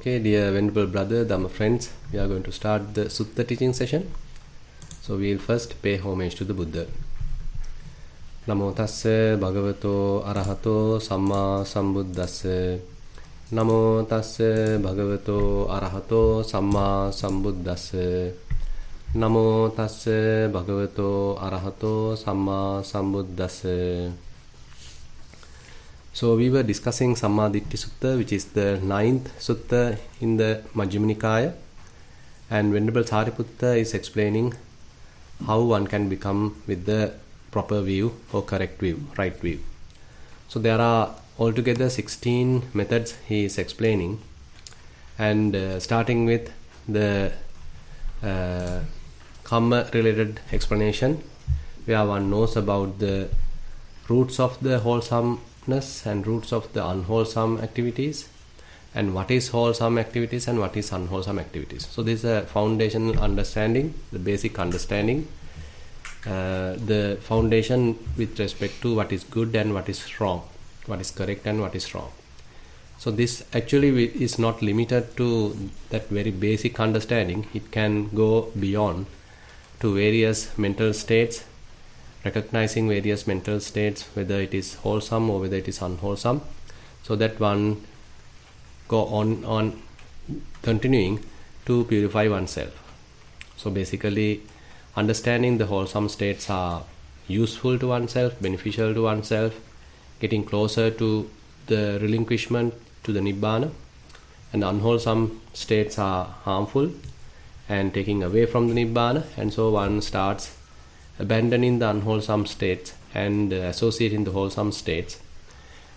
Okay, dear venerable brother, Dhamma friends, we are going to start the Sutta teaching session. So we will first pay homage to the Buddha. Namo tassa bhagavato arahato samma sambuddhassa. Namo tassa bhagavato arahato samma sambuddhassa. Namo tassa bhagavato arahato samma sambuddhassa. So we were discussing Sammaditthi Sutta, which is the 9th Sutta in the Majjhima Nikaya, and Venerable Sariputta is explaining how one can become with the proper view or correct view, right view. So there are altogether 16 methods he is explaining, and starting with the karma related explanation, where one knows about the roots of the wholesomeness and roots of the unwholesome activities, and what is wholesome activities and what is unwholesome activities. So this is a foundational understanding, the basic understanding, the foundation with respect to what is good and what is wrong, what is correct and what is wrong. So this actually is not limited to that very basic understanding. It can go beyond to various mental states, recognizing various mental states, whether it is wholesome or whether it is unwholesome, so that one go on continuing to purify oneself. So basically, understanding the wholesome states are useful to oneself, beneficial to oneself, getting closer to the relinquishment, to the Nibbana, and unwholesome states are harmful and taking away from the Nibbana, and so one starts abandoning the unwholesome states and associating the wholesome states.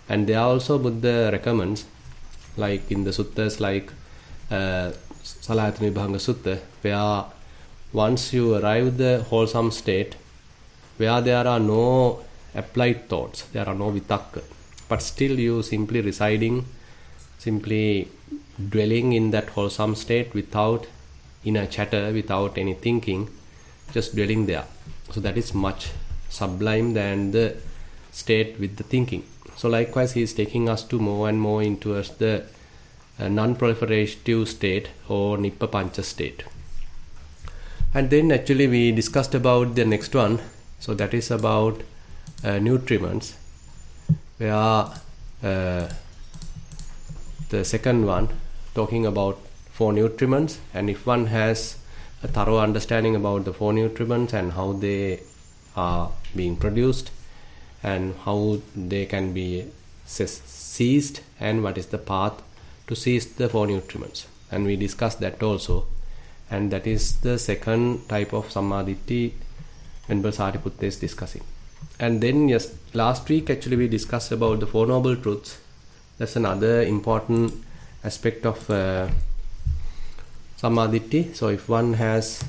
And there also Buddha recommends, like in the suttas like Salayatana Vibhanga Sutta, where once you arrive the wholesome state, where there are no applied thoughts, there are no vitakka, but still you simply residing, simply dwelling in that wholesome state without inner chatter, without any thinking, just dwelling there. So that is much sublime than the state with the thinking. So likewise he is taking us to more and more into the non-proliferative state or Nippapancha state. And then actually we discussed about the next one. So that is about nutriments, where the second one talking about 4 nutriments, and if one has a thorough understanding about the 4 nutriments and how they are being produced and how they can be seized and what is the path to seize the 4 nutriments, and we discussed that also, and that is the second type of Sammaditthi Venerable Sariputta is discussing. And then yes, last week actually we discussed about the 4 noble truths. That's another important aspect of Sammaditthi. So if one has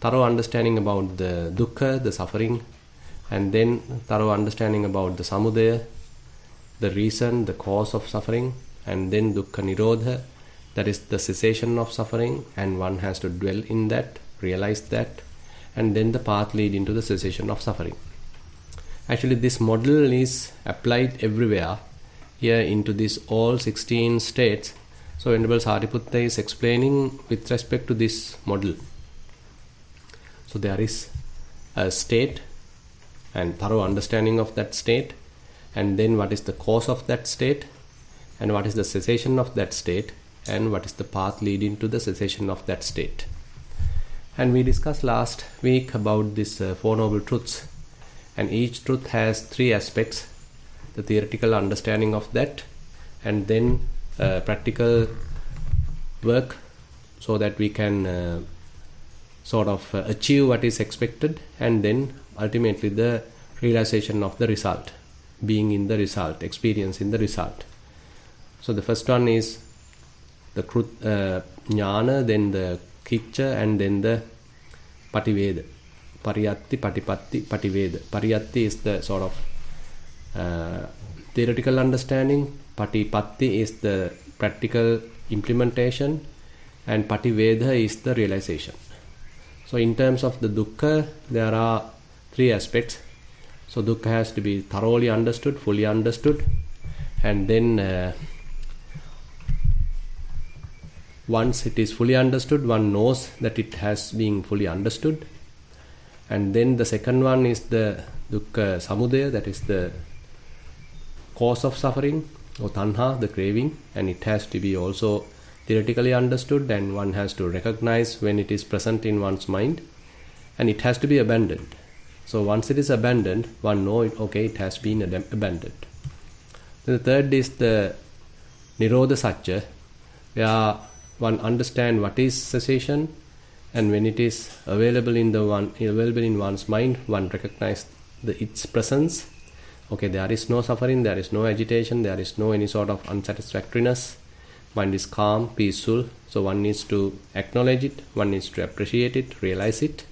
thorough understanding about the dukkha, the suffering, and then thorough understanding about the samudaya, the reason, the cause of suffering, and then dukkha nirodha, that is the cessation of suffering, and one has to dwell in that, realize that, and then the path leading to the cessation of suffering. Actually this model is applied everywhere here into these all 16 states. So Venerable Sariputta is explaining with respect to this model. So there is a state and thorough understanding of that state, and then what is the cause of that state, and what is the cessation of that state, and what is the path leading to the cessation of that state. And we discussed last week about these 4 noble truths, and each truth has 3 aspects: the theoretical understanding of that, and then practical work, so that we can achieve what is expected, and then ultimately the realization of the result, being in the result, experience in the result. So the first one is the jnana, then the kiccha, and then the pativeda. Pariyatti, patipatti, pativeda. Pariyatti is the sort of theoretical understanding, patipatti is the practical implementation, and pativeda is the realization. So in terms of the dukkha, there are 3 aspects. So dukkha has to be thoroughly understood, fully understood, and then once it is fully understood, one knows that it has been fully understood. And then the second one is the dukkha samudaya, that is the cause of suffering, or tanha, the craving, and it has to be also theoretically understood, and one has to recognize when it is present in one's mind, and it has to be abandoned. So once it is abandoned, one knows it has been abandoned. Then the third is the nirodha satya, where one understands what is cessation, and when it is available in one's mind, one recognizes its presence. Okay, there is no suffering, there is no agitation, there is no any sort of unsatisfactoriness. Mind is calm, peaceful. So one needs to acknowledge it, one needs to appreciate it, realize it.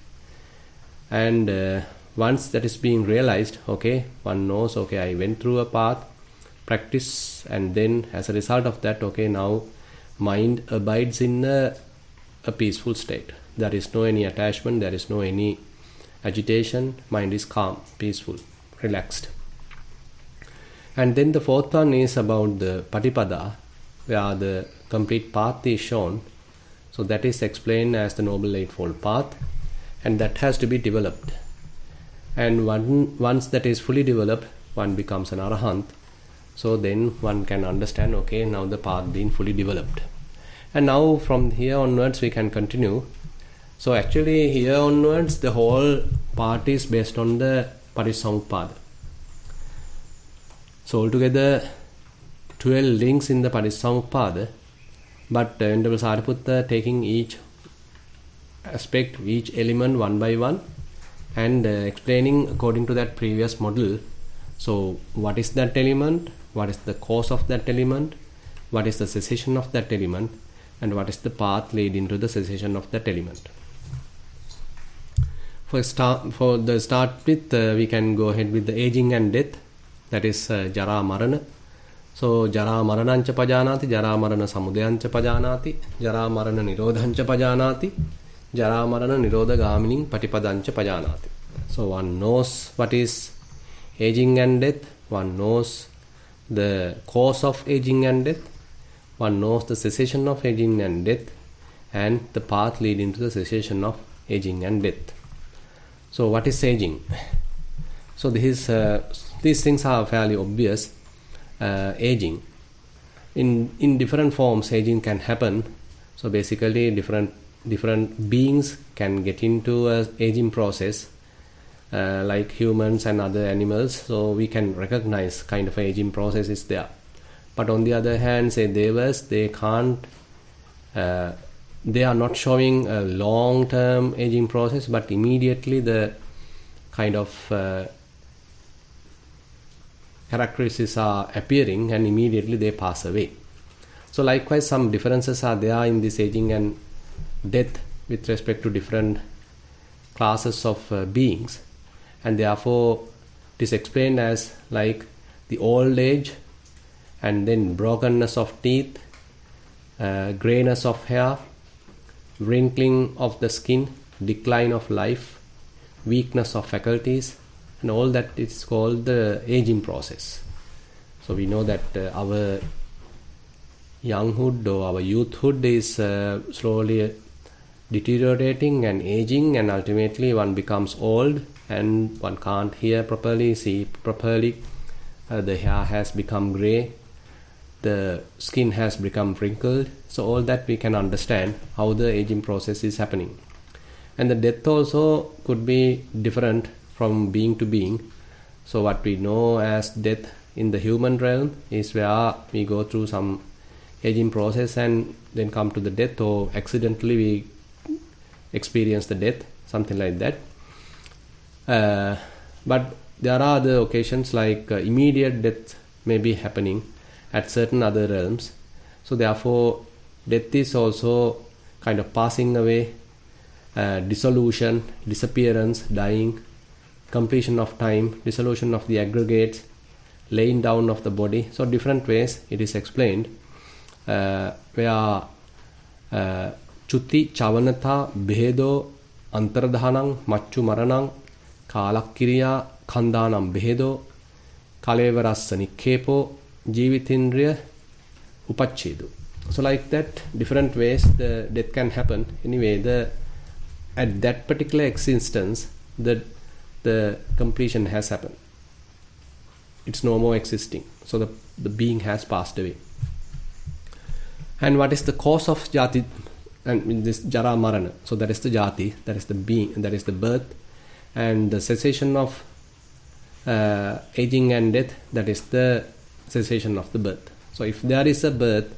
And once that is being realized, one knows, I went through a path, practice, and then as a result of that, now mind abides in a peaceful state. There is no any attachment, there is no any agitation, mind is calm, peaceful, relaxed. And then the fourth one is about the patipada, where the complete path is shown. So that is explained as the Noble Eightfold Path, and that has to be developed. And once that is fully developed, one becomes an arahant. So then one can understand, now the path being fully developed. And now from here onwards we can continue. So actually here onwards the whole part is based on the Parissamuppada. So altogether 12 links in the Parissamuppada, but Venerable Sariputta taking each aspect, each element one by one, and explaining according to that previous model. So what is that element, what is the cause of that element, what is the cessation of that element, and what is the path leading to the cessation of that element. For the start with, we can go ahead with the aging and death, that is jara marana. So jara maranancha pajanati, jara marana samudayancha pajanati, jara marana nirodhancha pajanati, jara marana nirodha gamining patipadancha pajanati. So one knows what is aging and death, one knows the cause of aging and death, one knows the cessation of aging and death, and the path leading to the cessation of aging and death. So what is aging? So these things are fairly obvious. Aging, in different forms aging can happen. So basically different beings can get into a aging process, like humans and other animals. So we can recognize kind of aging process is there. But on the other hand, say devas, they can't, they are not showing a long-term aging process, but immediately the kind of characteristics are appearing and immediately they pass away. So likewise some differences are there in this aging and death with respect to different classes of beings, and therefore it is explained as like the old age, and then brokenness of teeth, grayness of hair, wrinkling of the skin, decline of life, weakness of faculties, and all that is called the aging process. So we know that our younghood or our youthhood is slowly deteriorating and aging, and ultimately one becomes old and one can't hear properly, see properly, the hair has become grey, the skin has become wrinkled. So all that we can understand how the aging process is happening. And the death also could be different from being to being. So what we know as death in the human realm is where we go through some aging process and then come to the death, or accidentally we experience the death, something like that. But there are other occasions like immediate death may be happening at certain other realms. So therefore death is also kind of passing away, dissolution, disappearance, dying, completion of time, dissolution of the aggregates, laying down of the body. So different ways it is explained, where chutti chavanata bhedo antardhanam machu maranam kalakkiriya khandanam bhedo kalevarassa nikhepo jivitindriya upacchedu. So like that, different ways the death can happen. Anyway, at that particular existence, the completion has happened. It's no more existing. So the being has passed away. And what is the cause of jati and this jara marana? So that is the jati, that is the being, that is the birth, and the cessation of aging and death, that is the cessation of the birth. So if there is a birth,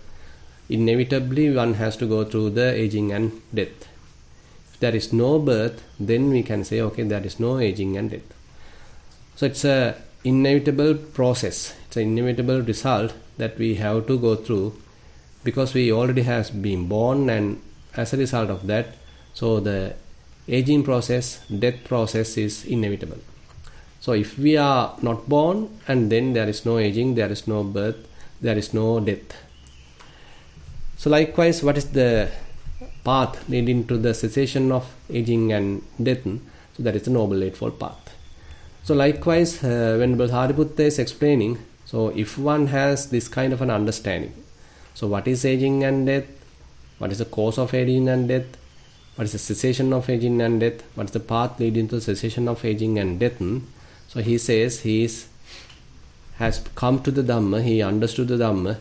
inevitably one has to go through the aging and death. If there is no birth, then we can say, okay, there is no aging and death. So it's a inevitable process. It's an inevitable result that we have to go through, because we already have been born, and as a result of that, so the aging process, death process is inevitable. So if we are not born, and then there is no aging, there is no birth, there is no death. So likewise, what is the path leading to the cessation of aging and death? So that is the Noble Eightfold Path. So likewise, when Sariputta is explaining, so if one has this kind of an understanding, so what is aging and death? What is the cause of aging and death? What is the cessation of aging and death? What is the path leading to the cessation of aging and death? So he says has come to the Dhamma, he understood the Dhamma,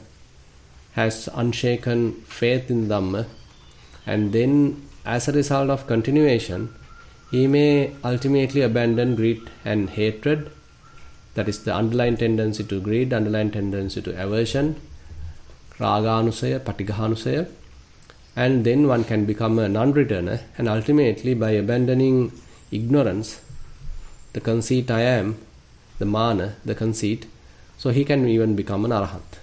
has unshaken faith in Dhamma, and then as a result of continuation, he may ultimately abandon greed and hatred, that is the underlying tendency to greed, underlying tendency to aversion, raganusaya, patighanusaya, and then one can become a non-returner, and ultimately by abandoning ignorance, the conceit I am, the mana, the conceit, so he can even become an arahant.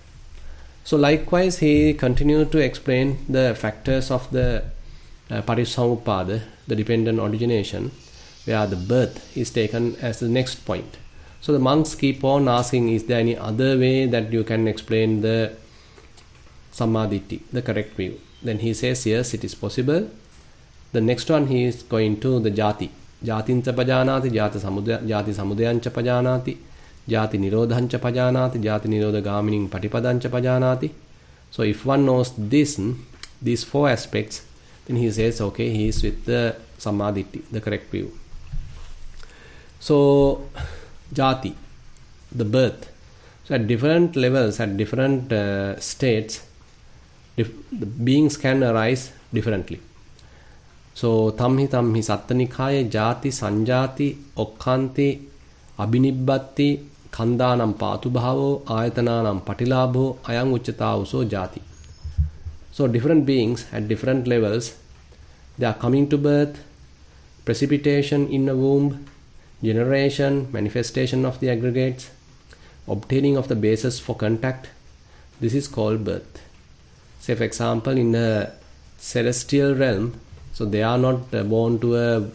So likewise, he continued to explain the factors of the Parissamuppada, the dependent origination, where the birth is taken as the next point. So the monks keep on asking, is there any other way that you can explain the Sammaditthi, the correct view? Then he says, yes, it is possible. The next one, he is going to the jati. Jatincha pajanati, jati samudayancha pajanati, jati nirodhancha pajanati, jati nirodhagamining patipadancha pajanati. So if one knows these four aspects, then he says, okay, he is with the Sammaditthi, the correct view. So jati, the birth. So at different levels, at different states, the beings can arise differently. So tamhi sattanikaya jati sanjati okkanti abhinibbatti khandanam patubhavo ayatananam patilabho ayang uchatauso jati. So different beings at different levels, they are coming to birth, precipitation in a womb, generation, manifestation of the aggregates, obtaining of the basis for contact. This is called birth. Say for example, in a celestial realm, so they are not born to a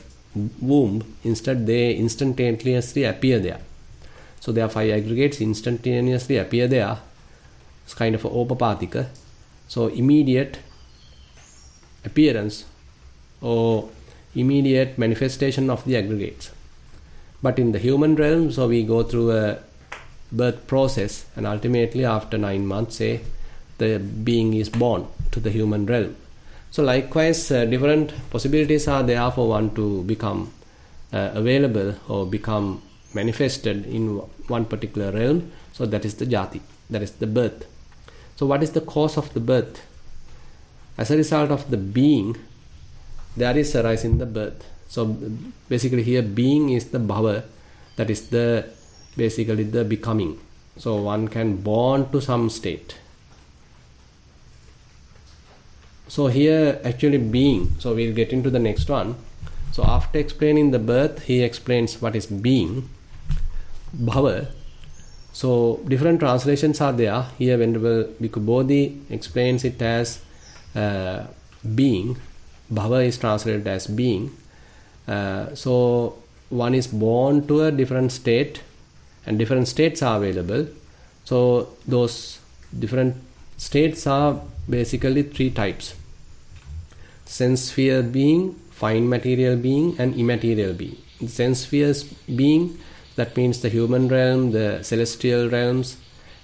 womb, instead they instantaneously appear there. So there are 5 aggregates instantaneously appear there. It's kind of a opapathika. So immediate appearance or immediate manifestation of the aggregates. But in the human realm, so we go through a birth process, and ultimately after 9 months, say, the being is born to the human realm. So likewise, different possibilities are there for one to become available or become manifested in one particular realm. So that is the jati, that is the birth. So what is the cause of the birth? As a result of the being, there is a rise in the birth. So basically here being is the bhava, that is the basically the becoming. So one can born to some state. So here actually being, so we'll get into the next one. So after explaining the birth, he explains what is being, bhava. So different translations are there. Here Venerable Bhikkhu Bodhi explains it as being. Bhava is translated as being. So one is born to a different state, and different states are available. So those different states are basically 3 types: sense sphere being, fine material being, and immaterial being. The sense spheres being, that means the human realm, the celestial realms,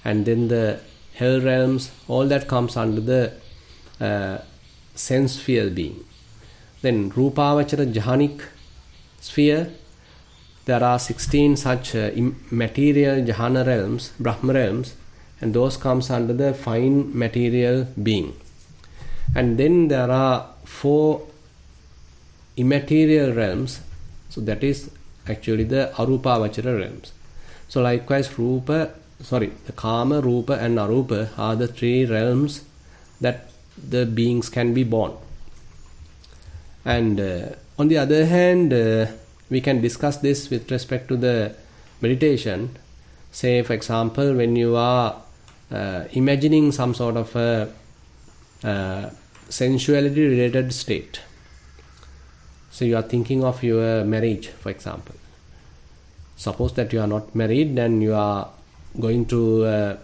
and then the hell realms, all that comes under the sense sphere being. Then Rupavachara Jhanic sphere, there are 16 such material Jhana realms, Brahma realms, and those comes under the fine material being. And then there are 4 immaterial realms, so that is actually the Arupavachara realms. So likewise the Kama, Rupa and Arupa are the 3 realms that the beings can be born. And on the other hand, we can discuss this with respect to the meditation. Say for example, when you are imagining some sort of a sensuality related state. So you are thinking of your marriage, for example. Suppose that you are not married and you are going through a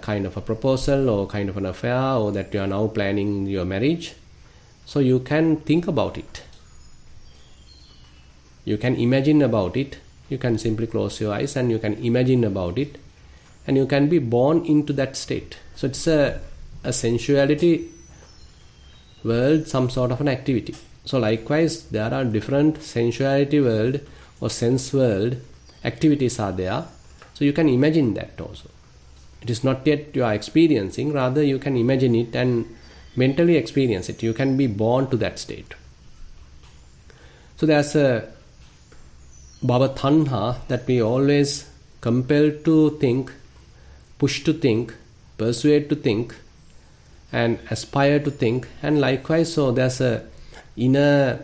kind of a proposal or kind of an affair, or that you are now planning your marriage. So you can think about it. You can imagine about it. You can simply close your eyes and you can imagine about it. And you can be born into that state. So it's a sensuality world, some sort of an activity. So likewise, there are different sensuality world or sense world activities are there. So you can imagine that also. It is not yet you are experiencing, rather you can imagine it and mentally experience it. You can be born to that state. So there's a bhava tanha that we always compelled to think, push to think, persuade to think, and aspire to think. And likewise, so there's a inner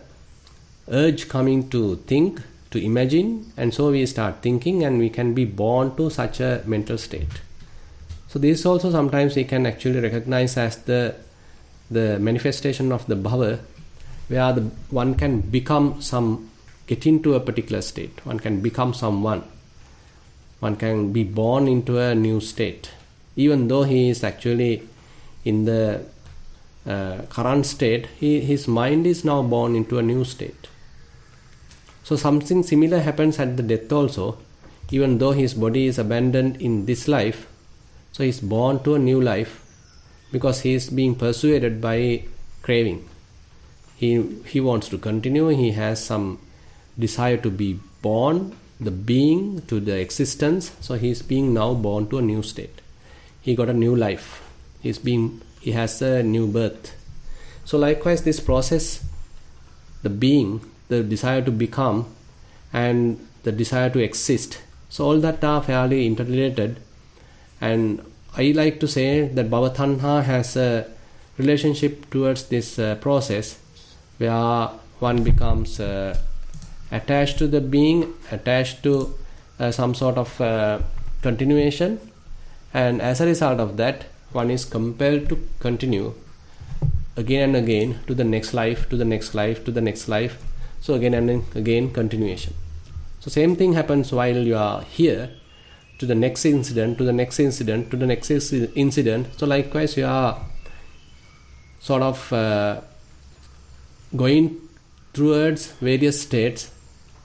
urge coming to think, to imagine, and so we start thinking and we can be born to such a mental state. So this also sometimes we can actually recognize as the manifestation of the bhava, where one can get into a particular state. One can become someone. One can be born into a new state. Even though he is actually in the current state, his mind is now born into a new state. So something similar happens at the death also. Even though his body is abandoned in this life, so he is born to a new life because he is being persuaded by craving. He wants to continue. He has some desire to be born, the being, to the existence. So he is being now born to a new state. He got a new life. He has a new birth. So likewise, this process, the being, the desire to become, and the desire to exist, so all that are fairly interrelated. And I like to say that bhava tanha has a relationship towards this process, where one becomes attached to the being, attached to some sort of continuation, and as a result of that, one is compelled to continue again and again to the next life, to the next life, to the next life. So again and again continuation. So same thing happens while you are here, to the next incident, to the next incident, to the next incident. So likewise you are sort of going towards various states.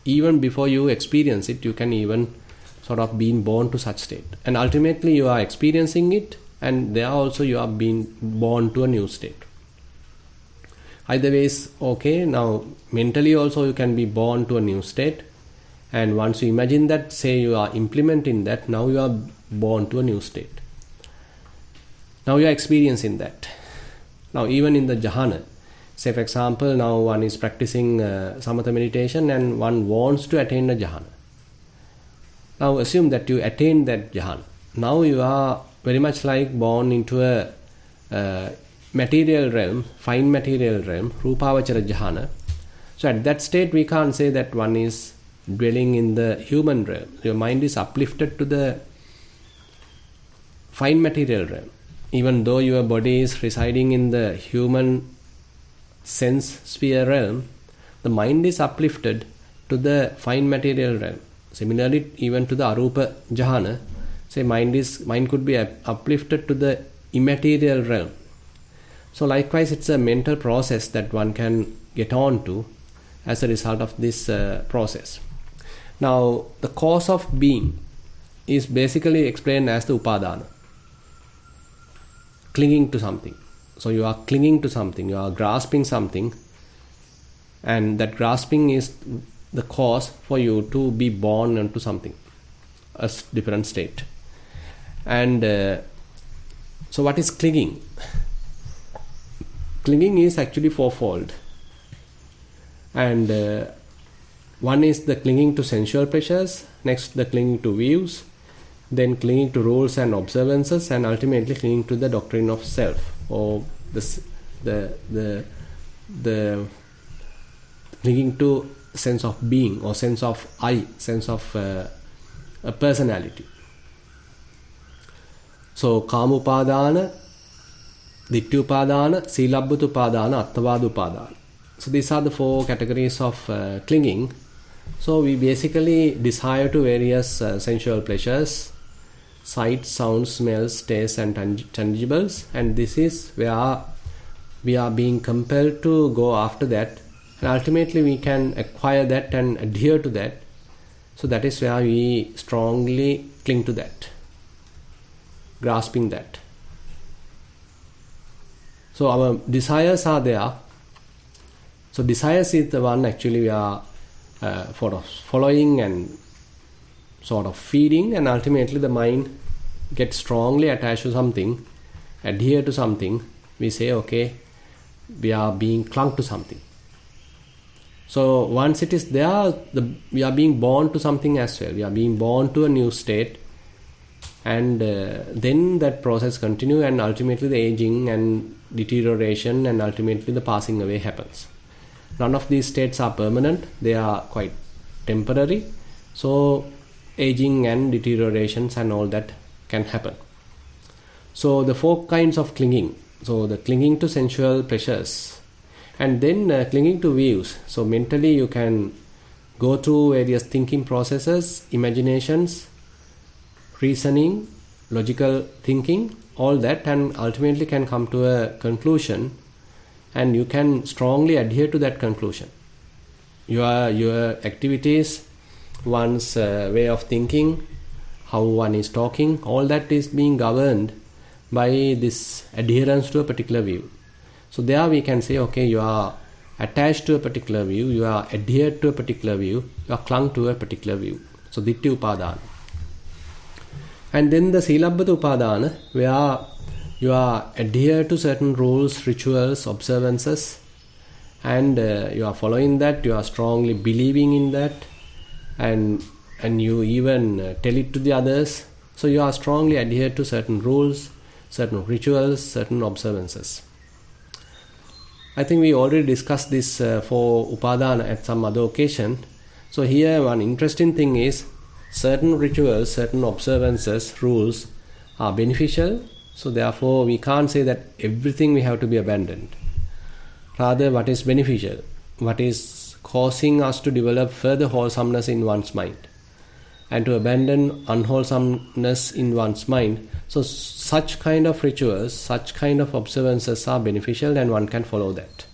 Even before you experience it, you can even sort of being born to such state. And ultimately you are experiencing it, and there also you are being born to a new state. Either way is okay. Now mentally also you can be born to a new state, and once you imagine that, say you are implementing that, now you are born to a new state. Now you are experiencing that. Now even in the jhana, say for example, now one is practicing samatha meditation and one wants to attain a jhana. Now assume that you attain that jhana. Now you are very much like born into a material realm, fine material realm, Rupavachara Jhana. So at that state we can't say that one is dwelling in the human realm. Your mind is uplifted to the fine material realm. Even though your body is residing in the human sense sphere realm, the mind is uplifted to the fine material realm. Similarly, even to the Arupa Jhana, say mind could be uplifted to the immaterial realm. So likewise, it's a mental process that one can get on to as a result of this process. Now, the cause of being is basically explained as the upadana, clinging to something. So you are clinging to something, you are grasping something, and that grasping is the cause for you to be born into something, a different state. And so what is clinging? Clinging is actually fourfold. And one is the clinging to sensual pleasures, next the clinging to views, then clinging to rules and observances, and ultimately clinging to the doctrine of self, or the clinging to sense of being, or sense of I, sense of a personality. So Kamupadana, Dittyupadana, Silabbatupadana, Attavadupadana. So these are the four categories of clinging. So we basically desire to various sensual pleasures, sights, sounds, smells, tastes and tangibles, and this is where we are being compelled to go after that, and ultimately we can acquire that and adhere to that. So that is where we strongly cling to that, grasping that. So our desires are there. So desires is the one actually we are following and sort of feeding, and ultimately the mind gets strongly attached to something, adhere to something. We say, okay, we are being clung to something. So once it is there, we are being born to something as well. We are being born to a new state, and then that process continue, and ultimately the aging and deterioration and ultimately the passing away happens. None of these states are permanent, they are quite temporary. So aging and deteriorations and all that can happen. So the four kinds of clinging. So the clinging to sensual pleasures, and then clinging to views. So mentally you can go through various thinking processes, imaginations, reasoning, logical thinking, all that, and ultimately can come to a conclusion, and you can strongly adhere to that conclusion. Your activities, one's way of thinking, how one is talking, all that is being governed by this adherence to a particular view. So there we can say, okay, you are attached to a particular view, you are adhered to a particular view, you are clung to a particular view. So Ditthi Upadana. And then the Silabbata Upadana, where you are adhered to certain rules, rituals, observances, and you are following that, you are strongly believing in that, and you even tell it to the others. So you are strongly adhered to certain rules, certain rituals, certain observances. I think we already discussed this for Upadana at some other occasion. So here one interesting thing is, certain rituals, certain observances, rules are beneficial. So therefore we can't say that everything we have to be abandoned. Rather, what is beneficial, what is causing us to develop further wholesomeness in one's mind, and to abandon unwholesomeness in one's mind. So such kind of rituals, such kind of observances are beneficial, and one can follow that.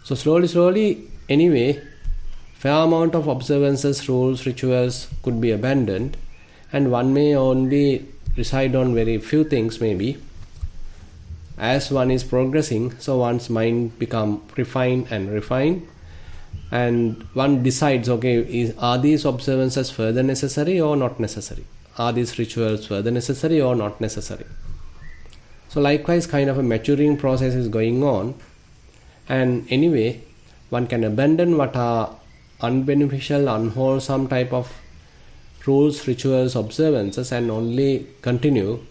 So slowly, anyway, fair amount of observances, rules, rituals could be abandoned, and one may only reside on very few things maybe. As one is progressing, so one's mind become refined, and one decides, okay, are these observances further necessary or not necessary? Are these rituals further necessary or not necessary? So likewise, kind of a maturing process is going on, and anyway, one can abandon what are unbeneficial, unwholesome type of rules, rituals, observances, and only continue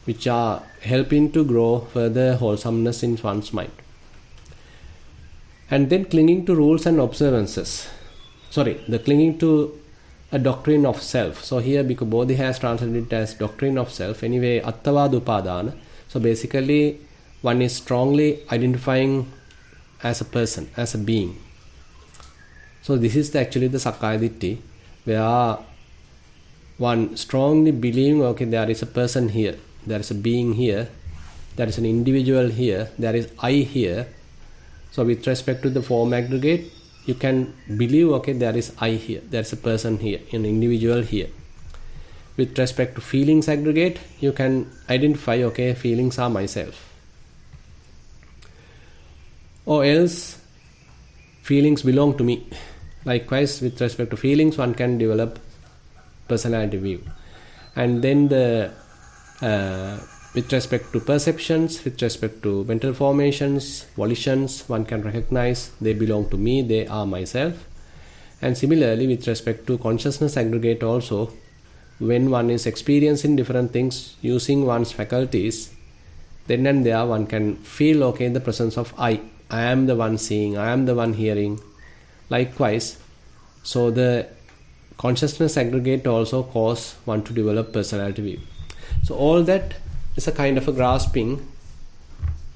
which are helping to grow further wholesomeness in one's mind. And then clinging to rules and observances. The clinging to a doctrine of self. So here Bhikkhu Bodhi has translated it as doctrine of self. Anyway, Attavadupadana. So basically, one is strongly identifying as a person, as a being. So this is actually the Sakkayaditthi, where one strongly believing, okay, there is a person here, there is a being here, there is an individual here, there is I here. So with respect to the form aggregate, you can believe, okay, there is I here, there is a person here, an individual here. with respect to feelings aggregate, you can identify, okay, feelings are myself. Or else, feelings belong to me. Likewise, with respect to feelings, one can develop personality view. And then with respect to perceptions, with respect to mental formations, volitions, one can recognize they belong to me, they are myself. And similarly, with respect to consciousness aggregate also, when one is experiencing different things using one's faculties, then and there one can feel, okay, the presence of I am the one seeing, I am the one hearing. Likewise, so the consciousness aggregate also cause one to develop personality view. So all that is a kind of a grasping,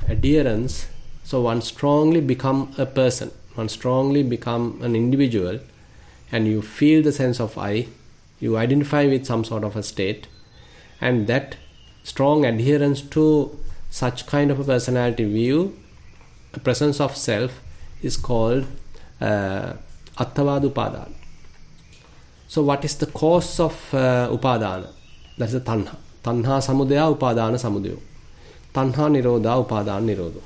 adherence. So one strongly become a person, one strongly become an individual, and you feel the sense of I, you identify with some sort of a state, and that strong adherence to such kind of a personality view, a presence of self, is called Attavada Upadana. So what is the cause of Upadana? That is the Tanha. Tanha Samudaya Upadana Samudayo. Tanha Nirodha Upadana Nirodho.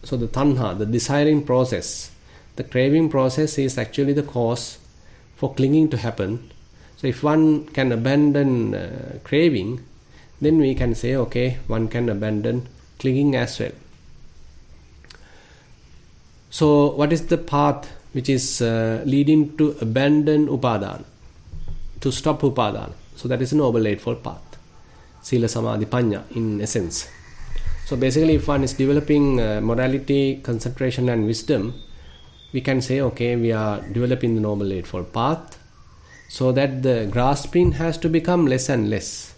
So the Tanha, the desiring process, the craving process is actually the cause for clinging to happen. So if one can abandon craving, then we can say, okay, one can abandon clinging as well. So what is the path which is leading to abandon upadana, to stop upadana? So that is a Noble Eightfold Path. Sila Samadhi Panya in essence. So basically, if one is developing morality, concentration and wisdom, we can say, okay, we are developing the Noble Eightfold Path, so that the grasping has to become less and less.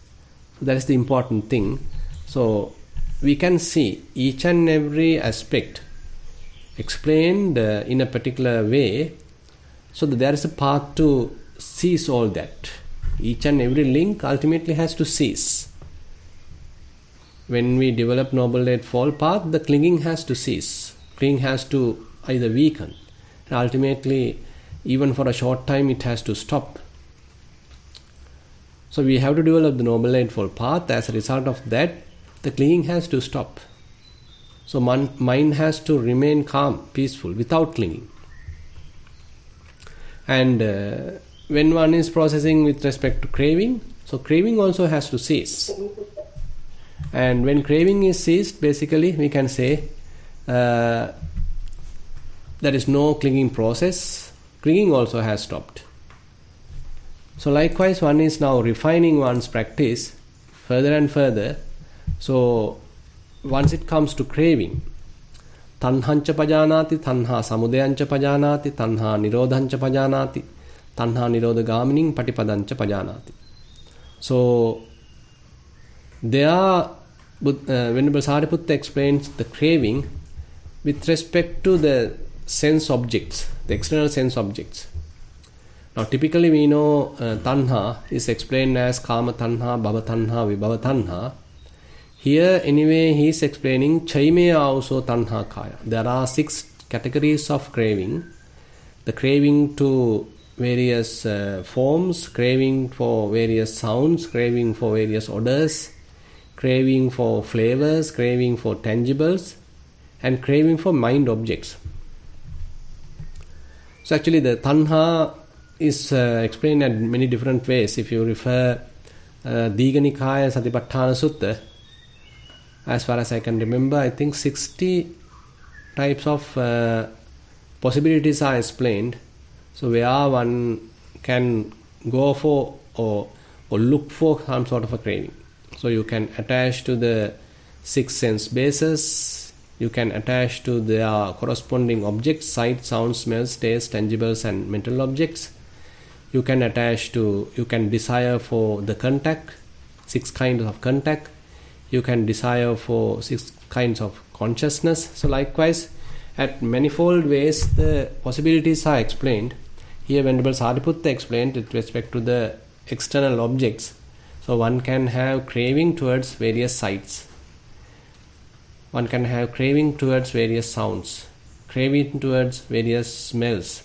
So that is the important thing. So we can see each and every aspect explained in a particular way, so that there is a path to cease all that. Each and every link ultimately has to cease. When we develop Noble Eightfold Path, the clinging has to cease. Clinging has to either weaken, and ultimately, even for a short time, it has to stop. So we have to develop the Noble Eightfold Path. As a result of that, the clinging has to stop. So mind has to remain calm, peaceful, without clinging. And when one is processing with respect to craving, so craving also has to cease. And when craving is ceased, basically we can say there is no clinging process. Clinging also has stopped. So likewise, one is now refining one's practice further and further. So once it comes to craving, tanhancha pajanati, tanha samudayancha pajanati, tanha nirodhancha pajanati, tanha nirodhagamining patipadancha pajanati. So there, Venerable Sariputta explains the craving with respect to the sense objects, the external sense objects. Now typically we know tanha is explained as kama tanha, bhava tanha, vibhava tanha. Here anyway he is explaining chaimeya also tanha kaya. There are 6 categories of craving. The craving to various forms, craving for various sounds, craving for various odors, craving for flavors, craving for tangibles, and craving for mind objects. So actually the tanha is explained in many different ways. If you refer Digha Nikaya Satipatthana Sutta, as far as I can remember, I think 60 types of possibilities are explained. So where one can go for or look for some sort of a craving. So you can attach to the 6 sense bases, you can attach to their corresponding objects, sight, sound, smells, taste, tangibles and mental objects. You can attach to, you can desire for the contact, 6 kinds of contact. You can desire for 6 kinds of consciousness. So likewise, at manifold ways the possibilities are explained. Here Venerable Sariputta explained with respect to the external objects. So one can have craving towards various sights. One can have craving towards various sounds, craving towards various smells,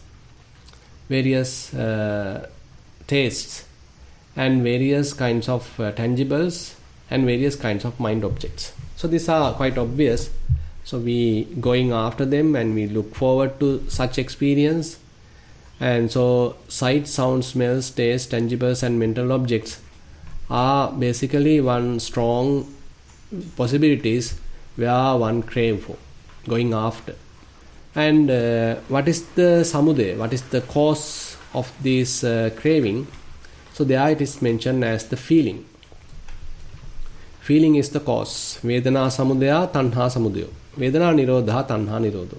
various tastes, and various kinds of tangibles and various kinds of mind objects. So these are quite obvious. So we going after them and we look forward to such experience. And so sight, sound, smells, taste, tangibles and mental objects are basically one strong possibilities where one crave for, going after. And what is the samudaya? What is the cause of this craving? So there it is mentioned as the feeling. Feeling is the cause. Vedana samudaya, tanha samudayo. Vedana nirodha, tanha nirodho.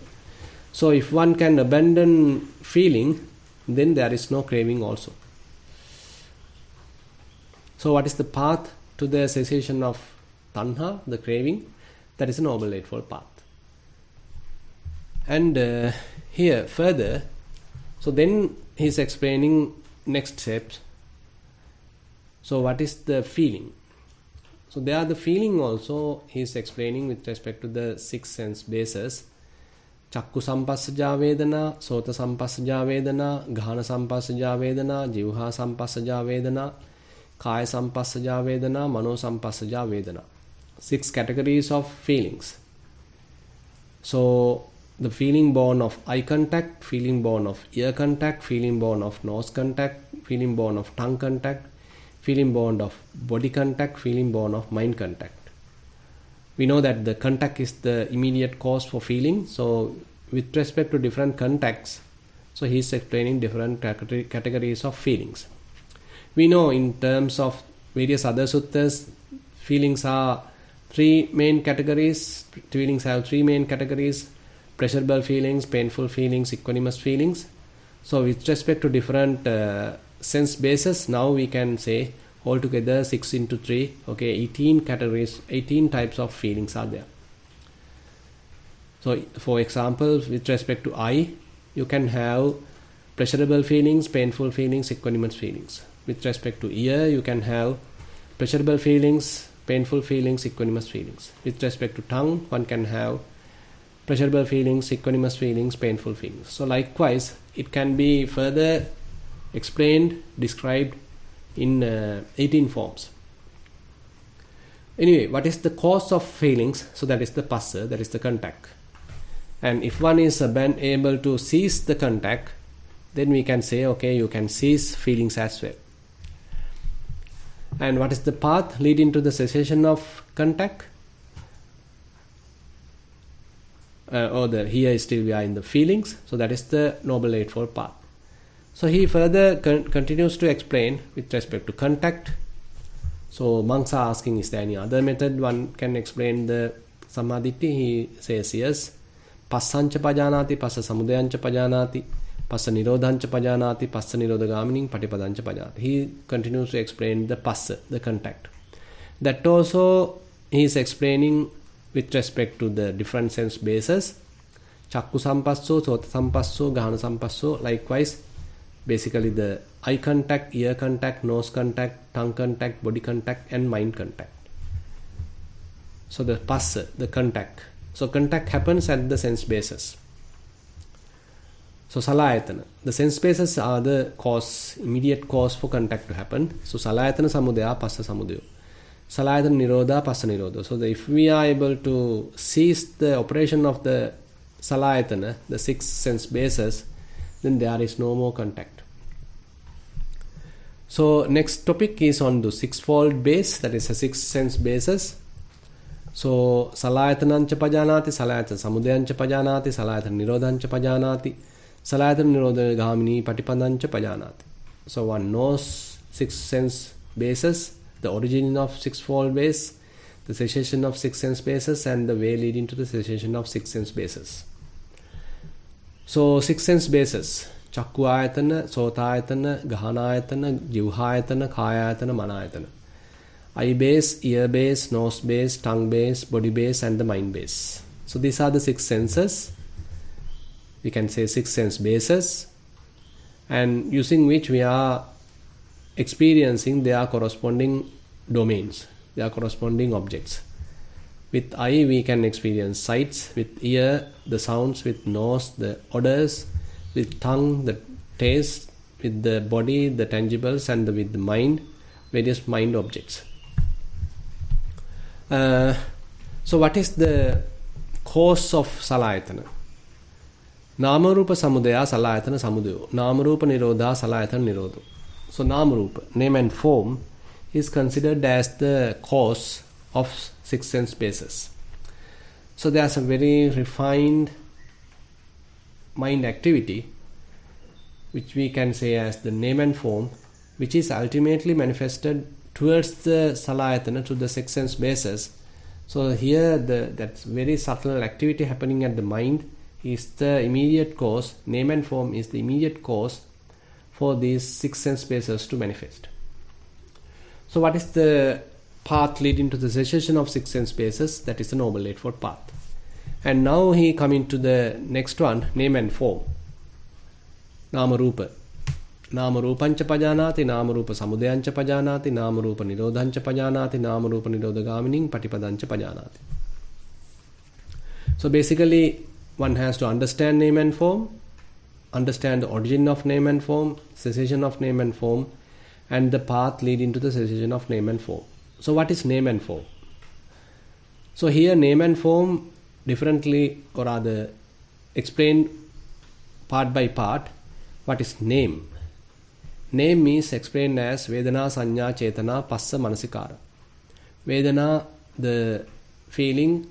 So if one can abandon feeling, then there is no craving also. So what is the path to the cessation of tanha, the craving? That is a Noble Eightfold Path. And here further, so then he is explaining next steps. So what is the feeling? So there the feeling also he is explaining with respect to the six sense bases. Chakku sampassaja vedana, sota sampassaja vedana, ghana sampassaja vedana, jivha sampassaja vedana, kaya sampassaja vedana, mano sampassaja vedana. 6 categories of feelings. So the feeling born of eye contact, feeling born of ear contact, feeling born of nose contact, feeling born of tongue contact, feeling born of body contact, feeling born of mind contact. We know that the contact is the immediate cause for feeling. So with respect to different contacts, so he is explaining different categories of feelings. We know in terms of various other suttas, feelings are 3 main categories. Feelings have 3 main categories: pleasurable feelings, painful feelings, equanimous feelings. So with respect to different sense bases, now we can say altogether 6 into 3, okay, 18 categories, 18 types of feelings are there. So for example, with respect to eye, you can have pleasurable feelings, painful feelings, equanimous feelings. With respect to ear, you can have pleasurable feelings, painful feelings, equanimous feelings. With respect to tongue, one can have pleasurable feelings, equanimous feelings, painful feelings. So likewise, it can be further explained, described in 18 forms. Anyway, what is the cause of feelings? So that is the passa, that is the contact. And if one is able to cease the contact, then we can say, okay, you can cease feelings as well. And what is the path leading to the cessation of contact? Here still we are in the feelings. So that is the Noble Eightfold Path. So he further continues to explain with respect to contact. So monks are asking, is there any other method one can explain the Sammaditthi? He says yes. Passancha pajanati, passa samudayancha pajanati, passa nirodhancha pajanati, passa nirodhagamining patipadancha pajanati. He continues to explain the passa, the contact. That also he is explaining with respect to the different sense bases. Chakku sampasso, sota sampasso, ghana sampasso. Likewise, basically the eye contact, ear contact, nose contact, tongue contact, body contact and mind contact. So the passa, the contact. So contact happens at the sense bases. So salayatana, the sense bases are the cause, immediate cause for contact to happen. So salayatana samudaya, passa samudayo. Salayatana nirodha, passa nirodha. So if we are able to cease the operation of the salayatana, the 6 sense bases, then there is no more contact. So next topic is on the 6-fold base, that is the 6 sense bases. So salayatanancha pajanati, salayatana samudayancha pajanati, salayatana nirodhancha pajanati, salayatana nirodha gamini patipadancha pajanati. So one knows 6 sense bases, the origin of 6-fold base, the cessation of 6 sense bases, and the way leading to the cessation of 6 sense bases. So 6 sense bases: chakku ayatana, sota ayatana, ghana ayatana, jivha ayatana, kaya ayatana, mana ayatana. Eye base, ear base, nose base, tongue base, body base and the mind base. So these are the 6 senses. We can say 6 sense bases, and using which we are experiencing their corresponding domains, their corresponding objects. With eye we can experience sights, with ear the sounds, with nose the odors, with tongue the taste, with the body the tangibles, and with the mind various mind objects. So what is the cause of salayatana? Namarupa samudaya salayatana samudayo. Namarupa nirodha salayatana nirodho. So namarupa, name and form, is considered as the cause of six sense bases. So there's a very refined mind activity which we can say as the name and form, which is ultimately manifested towards the salayatana, to the six sense bases. So here that very subtle activity happening at the mind is the immediate cause. Name and form is the immediate cause for these six sense bases to manifest. So what is the path leading to the cessation of six sense bases? That is the Noble Eightfold Path. And now he coming to the next one, name and form. Nama Rupa. Nama Rupancha Pajanati, Nama Rupa Samudayancha Pajanati, Nama Rupa Nirodhancha Pajanati, Nama Rupa Nirodhagamining Patipadancha Pajanati. So basically, one has to understand name and form, understand the origin of name and form, cessation of name and form, and the path leading to the cessation of name and form. So what is name and form? So here name and form differently, or rather explained part by part. What is name? Name is explained as Vedana, Sanya, Chetana, Passa, Manasikara. Vedana, the feeling.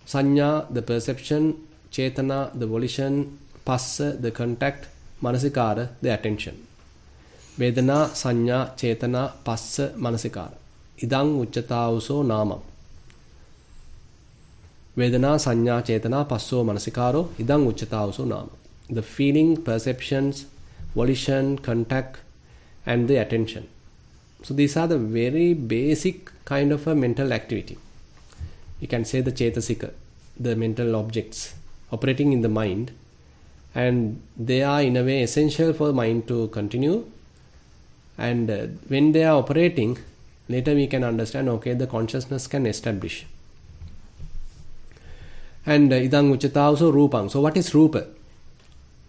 Sanya, the perception. Chetana, the volition. Passa, the contact. Manasikara, the attention. Vedana, Sanya, Chetana, Passa, Manasikara. Idang Uchatauso Nama. Vedana, Sanya, Chetana, Passo, Manasikaro. Idang Uchatauso Nama. The feeling, perceptions, volition, contact, and the attention. So these are the very basic kind of a mental activity. You can say the Chetasika, the mental objects operating in the mind, and they are in a way essential for the mind to continue. And when they are operating, later we can understand, okay, the consciousness can establish. And idang uchatauso rupang. So what is rupa?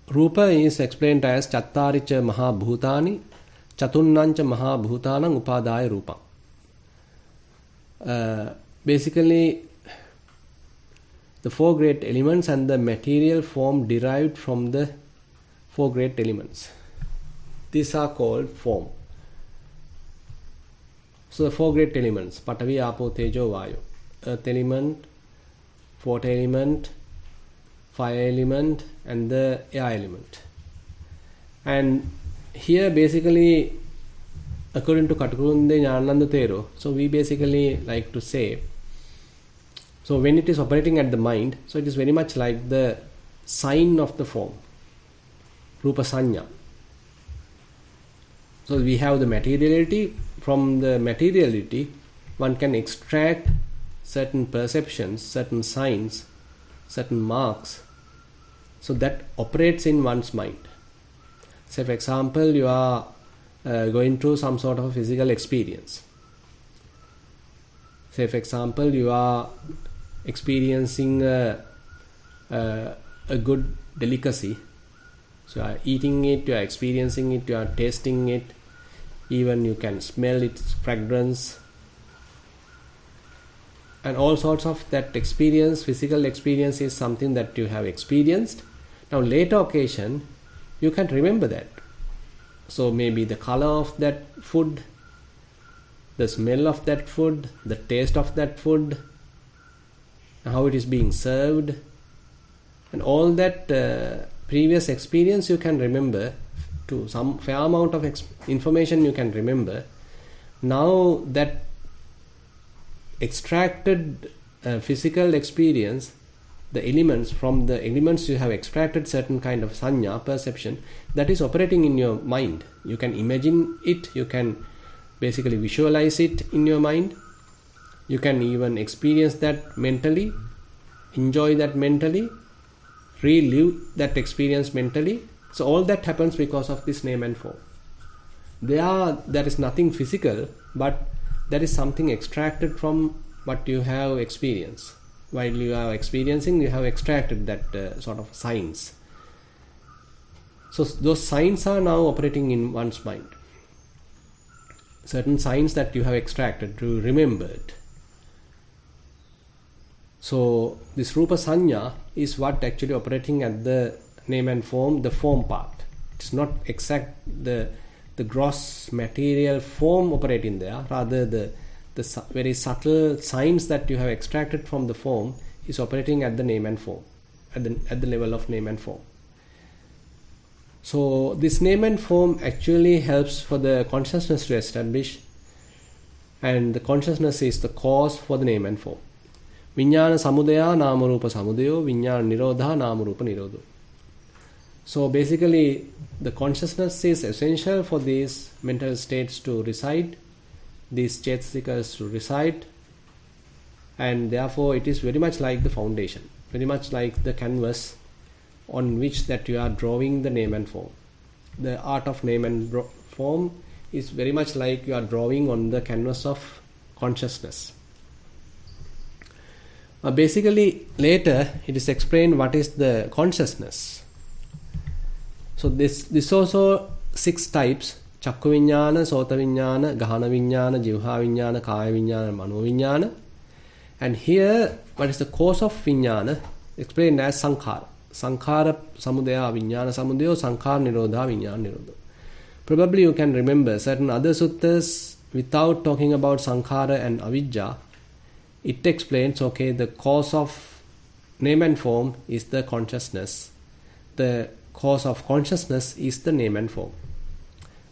Rupa is explained as chattaricha maha bhutani, chatunnancha maha bhutanang upadaya rupang. Basically, the four great elements and the material form derived from the four great elements. These are called form. So the four great elements, Patavi, Apo, Tejo, Vayu. Earth element, water element, fire element, and the air element. And here basically, according to Katakurunde Jnananda Thero, so we basically like to say, so when it is operating at the mind, so it is very much like the sign of the form, Rupa Sanya. So we have the materiality. From the materiality, one can extract certain perceptions, certain signs, certain marks, so that operates in one's mind. Say for example, you are going through some sort of a physical experience. Say for example, you are experiencing a good delicacy. So you are eating it, you are experiencing it, you are tasting it, even you can smell its fragrance, and all sorts of that experience. Physical experience is something that you have experienced. Now later occasion, you can remember that. So maybe the color of that food, the smell of that food, the taste of that food, how it is being served, and all that previous experience you can remember. To some fair amount of information you can remember. Now that extracted physical experience, the elements, from the elements you have extracted certain kind of sanya, perception, that is operating in your mind. You can imagine it, you can basically visualize it in your mind, you can even experience that mentally, enjoy that mentally, relive that experience mentally. So all that happens because of this name and form. There is nothing physical, but there is something extracted from what you have experienced. While you are experiencing, you have extracted that sort of signs. So those signs are now operating in one's mind. certain signs that you have extracted, to remembered. So this Rupa Sanya is what actually operating at the name and form, the form part. It's not exact the gross material form operating there, rather the very subtle signs that you have extracted from the form is operating at the name and form, at the level of name and form. So this name and form actually helps for the consciousness to establish, and the consciousness is the cause for the name and form. Viññāna samudaya nama rupa samudayo, viññāna nirodha nama rupa nirodho. So basically, the consciousness is essential for these mental states to reside, these chetasikas to reside, and therefore it is very much like the foundation, very much like the canvas on which that you are drawing the name and form. The art of name and form is very much like you are drawing on the canvas of consciousness. Basically, later it is explained what is the consciousness. So this also 6 types: Chakku Viññāna, Sota Viññāna, Gahana Viññāna, Jivha Viññāna, Kaya Viññāna, Mano Viññāna. And here, what is the cause of Viññāna? Explained as Sankhara. Sankhara Samudaya Viññāna Samudayo, Sankhara Nirodha Viññāna Nirodho. Probably you can remember certain other suttas without talking about Sankhara and Avijja. It explains, okay, the cause of name and form is the consciousness. The cause of consciousness is the name and form.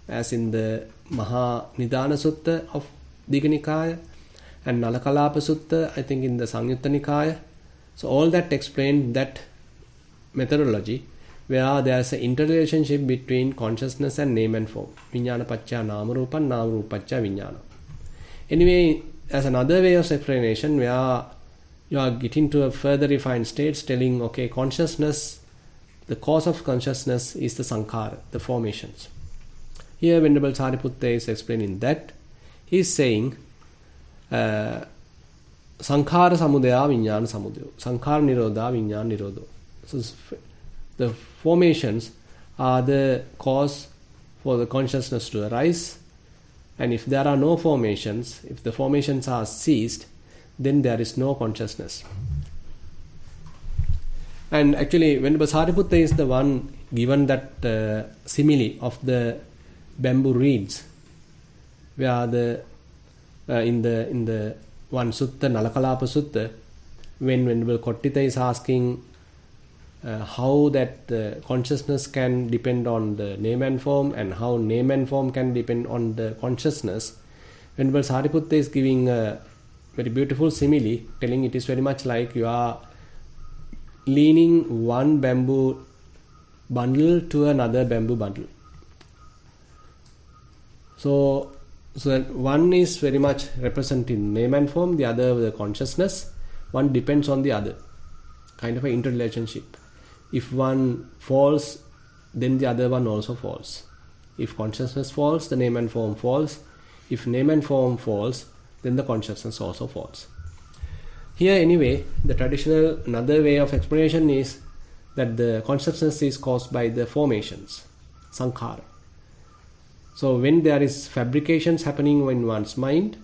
As in the Maha Nidana Sutta of Digha Nikaya and Nalakalapa Sutta, I think in the Samyutta Nikaya. So all that explained that methodology where there is an interrelationship between consciousness and name and form. Viññāna pacca nama rupa, nama rupa pacca viññāna. Anyway, as another way of explanation where you are getting to a further refined states, telling, okay, consciousness, the cause of consciousness is the sankhara, the formations. Here Venerable Sariputta is explaining that. He is saying sankhara samudaya viññāna samudayo, sankhara nirodha viññāna nirodho. So the formations are the cause for the consciousness to arise, and if there are no formations, if the formations are ceased, then there is no consciousness. And actually, Venerable Sariputta is the one given that simile of the bamboo reeds, where in the one sutta, Nalakalapa Sutta, when Venerable Kottita is asking how that consciousness can depend on the name and form, and how name and form can depend on the consciousness, Venerable Sariputta is giving a very beautiful simile, telling it is very much like you are leaning one bamboo bundle to another bamboo bundle. So one is very much representing name and form, the other the consciousness. One depends on the other, kind of an interrelationship. If one falls, then the other one also falls. If consciousness falls, the name and form falls. If name and form falls, then the consciousness also falls. Here anyway, the traditional, another way of explanation is that the consciousness is caused by the formations, sankhara. So when there is fabrications happening in one's mind,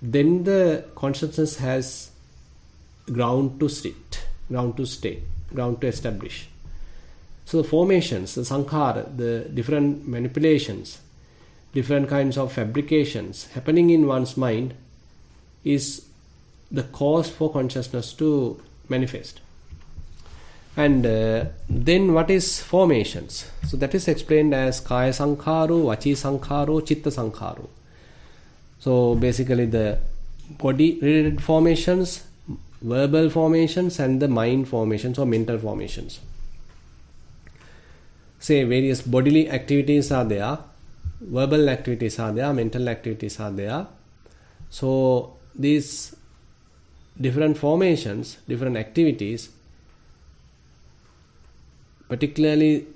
then the consciousness has ground to sit, ground to stay, ground to establish. So the formations, the sankhara, the different manipulations, different kinds of fabrications happening in one's mind is the cause for consciousness to manifest. And then what is formations? So that is explained as kaya sankharo, vachi sankharo, chitta sankharo. So basically the body related formations, verbal formations, and the mind formations or mental formations. Say various bodily activities are there, verbal activities are there, mental activities are there. So these different formations, different activities, particularly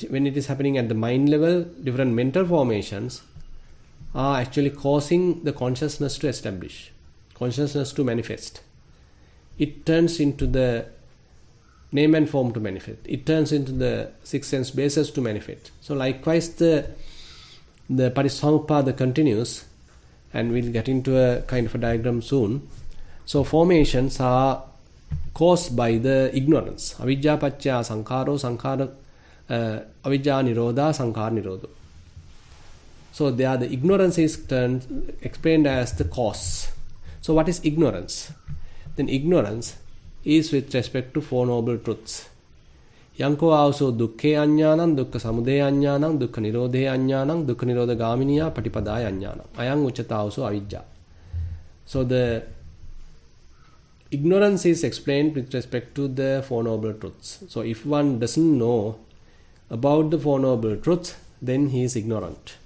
when it is happening at the mind level, different mental formations are actually causing the consciousness to establish, consciousness to manifest. It turns into the name and form to manifest. It turns into the six sense bases to manifest. So likewise, the the Patissamuppada continues, and we'll get into a kind of a diagram soon. So formations are caused by the ignorance. Avijja paccaya sankharo, sankhara avijja nirodha, sankhara nirodho. So there the ignorance is explained as the cause. So what is ignorance? Then ignorance is with respect to Four Noble Truths. Yanko also dukkhe ajnanam, dukkha samudaya ajnanam, dukkha nirodhe ajnanam, dukkha nirodha gaminiya patipadaya ajnanam. Ayang uchata also avijja. So the ignorance is explained with respect to the Four Noble Truths. So if one doesn't know about the Four Noble Truths, then he is ignorant.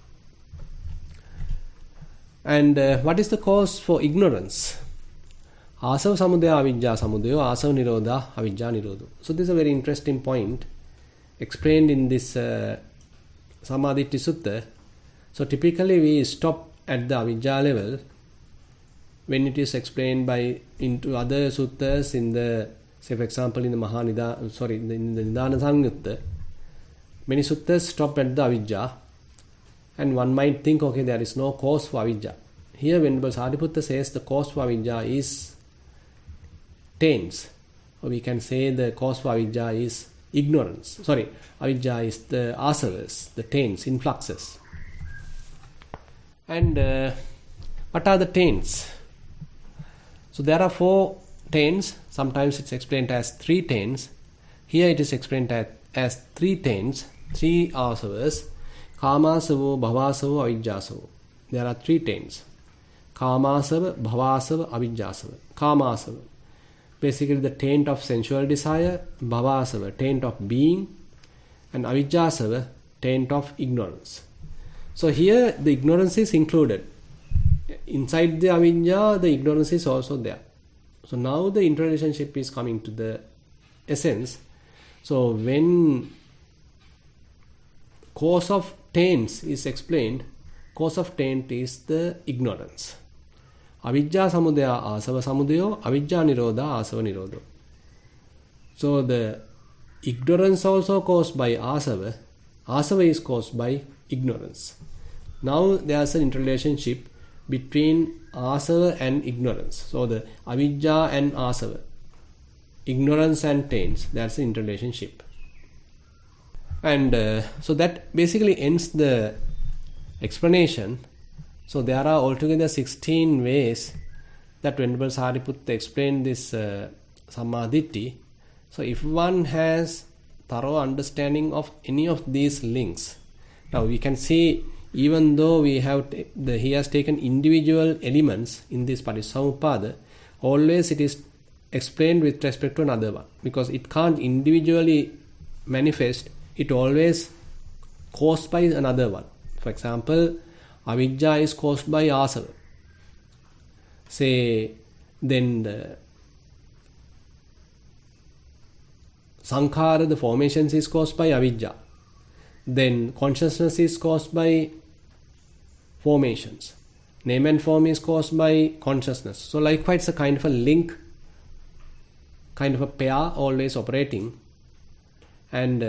And what is the cause for ignorance? Asav samudaya avijja samudayo, asav nirodha avijja nirodho. So this is a very interesting point explained in this Sammaditthi Sutta. So typically we stop at the avijja level when it is explained by into other suttas in the, say for example in the in the Nidana Samyutta. Many suttas stop at the avijja, and one might think, okay, there is no cause for avijja. Here Venerable Sariputta says the cause for avijja is taints, or we can say the cause for avijja is ignorance. Avijja is the asavas, the taints, influxes. And what are the taints? So there are 4 taints. Sometimes it's explained as 3 taints. Here it is explained as 3 taints, 3 asavas: kamasavo, bhavasavo, avijjasavo. There are 3 taints: kamasava, bhavasava, avijjasava. Kamasava, basically the taint of sensual desire; bhavasava, taint of being; and avijjasava, taint of ignorance. So here the ignorance is included. Inside the avijja, the ignorance is also there. So now the interrelationship is coming to the essence. So when cause of taints is explained, cause of taint is the ignorance. Avijja samudaya asava samudayo, avijja nirodha asava nirodho. So the ignorance also caused by asava. Asava is caused by ignorance. Now there is an interrelationship between asava and ignorance. So the avijja and asava, ignorance and taints, that's an interrelationship. And so that basically ends the explanation. So there are altogether 16 ways that Venerable Sariputta explained this Sammaditthi. So if one has thorough understanding of any of these links, now we can see, even though we have he has taken individual elements in this Patissamuppada, always it is explained with respect to another one, because it can't individually manifest. It always caused by another one. For example, avijja is caused by asava. Say, then the sankhara, the formations, is caused by avijja. Then consciousness is caused by formations. Name and form is caused by consciousness. So likewise, a kind of a link, kind of a pair always operating. And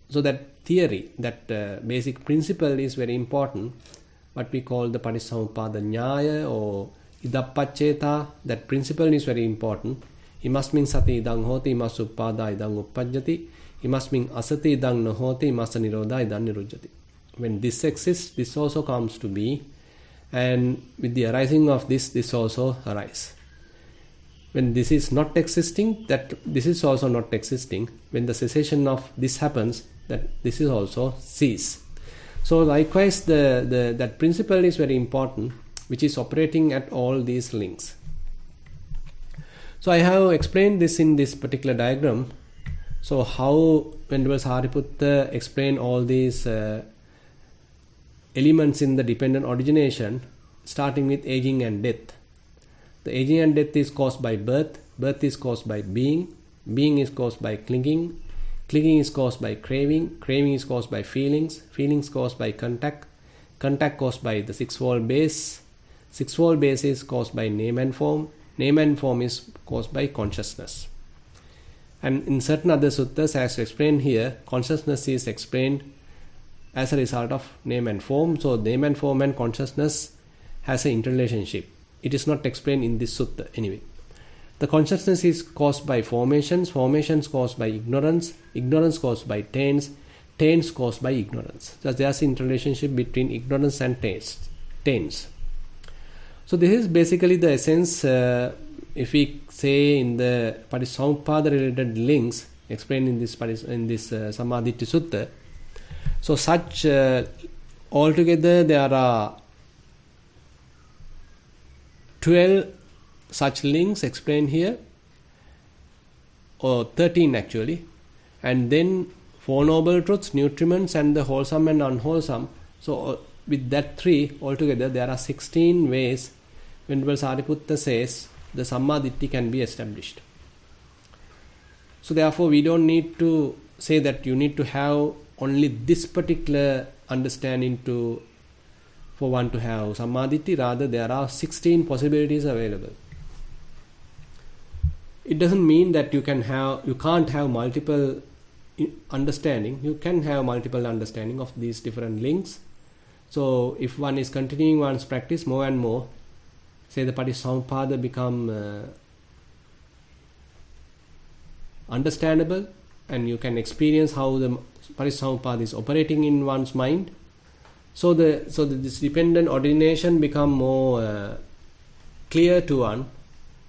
so that theory, that basic principle is very important. What we call the Patissamuppada Nyaya or Idappaccheta, that principle is very important. Imasmin sati idang hoti, imas uppada idang uppajjati. Imasmin asati idang nahoti, imasa nirodha idang nirujjati. When this exists, this also comes to be. And with the arising of this also arises. When this is not existing, that this is also not existing. When the cessation of this happens, that this is also cease. So likewise, that principle is very important, which is operating at all these links. So I have explained this in this particular diagram. So how Venerable Sariputta explained all these elements in the dependent origination, starting with aging and death. The aging and death is caused by birth. Birth is caused by being. Being is caused by clinging. Clinging is caused by craving. Craving is caused by feelings. Feelings caused by contact. Contact caused by the sixfold base. Sixfold base is caused by name and form. Name and form is caused by consciousness. And in certain other suttas, as explained here, consciousness is explained as a result of name and form. So name and form and consciousness has an interrelationship. It is not explained in this sutta anyway. The consciousness is caused by formations, formations caused by ignorance, ignorance caused by taints, taints caused by ignorance. So there's an interrelationship between ignorance and taints. So this is basically the essence, if we say in the Patissamuppada related links explained in this Sammaditthi Sutta. So such altogether there are 12 such links explained here, or 13 actually, and then 4 noble truths, nutriments, and the wholesome and unwholesome. So with that 3 altogether there are 16 ways Venerable Sariputta says the Sammaditthi can be established. So therefore we don't need to say that you need to have only this particular understanding for one to have Sammaditthi. Rather there are 16 possibilities available. It doesn't mean that you can't have multiple understanding. You can have multiple understanding of these different links. So if one is continuing one's practice more and more, say the Patissamuppada become understandable, and you can experience how the Patissamuppada is operating in one's mind. So this dependent ordination become more clear to one.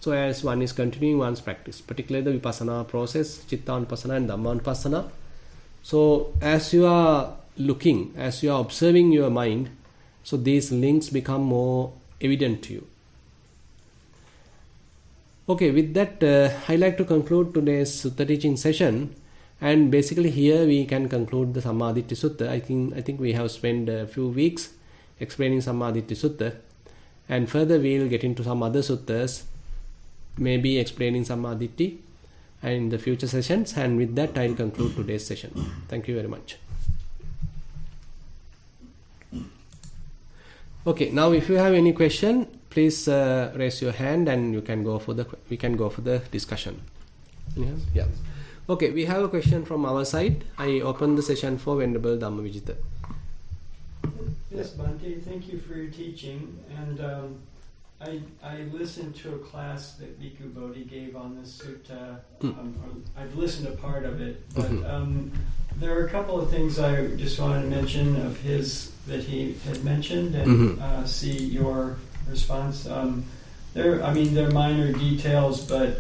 So as one is continuing one's practice, particularly the Vipassana process, Chittanupassana and Dhammanupassana. So as you are looking, as you are observing your mind, so these links become more evident to you. Okay, with that I like to conclude today's Sutta teaching session, and basically here we can conclude the Sammaditthi Sutta. I think we have spent a few weeks explaining Sammaditthi Sutta, and further we will get into some other suttas, maybe explaining Sammaditthi in the future sessions, and with that I will conclude today's session. Thank you very much. Okay, now if you have any question, please raise your hand and we can go for the discussion. Yeah. Okay, we have a question from our side. I open the session for Venerable Dhammavijita. Yes, Bhante, thank you for your teaching. And I listened to a class that Bhikkhu Bodhi gave on this sutta. I've listened to part of it, but there are a couple of things I just wanted to mention of his that he had mentioned, and see your response. They're minor details, but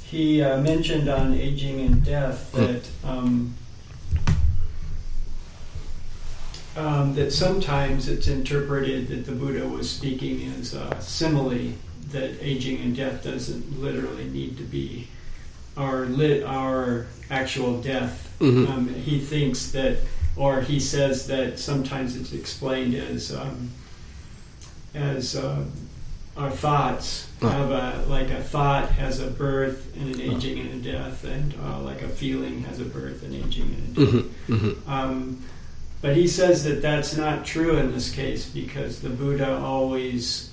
he mentioned on aging and death that that sometimes it's interpreted that the Buddha was speaking as a simile, that aging and death doesn't literally need to be our actual death. He thinks that, or he says that sometimes it's explained as our thoughts have a thought has a birth and an aging and a death, and like a feeling has a birth and aging and a death. But he says that that's not true in this case, because the Buddha always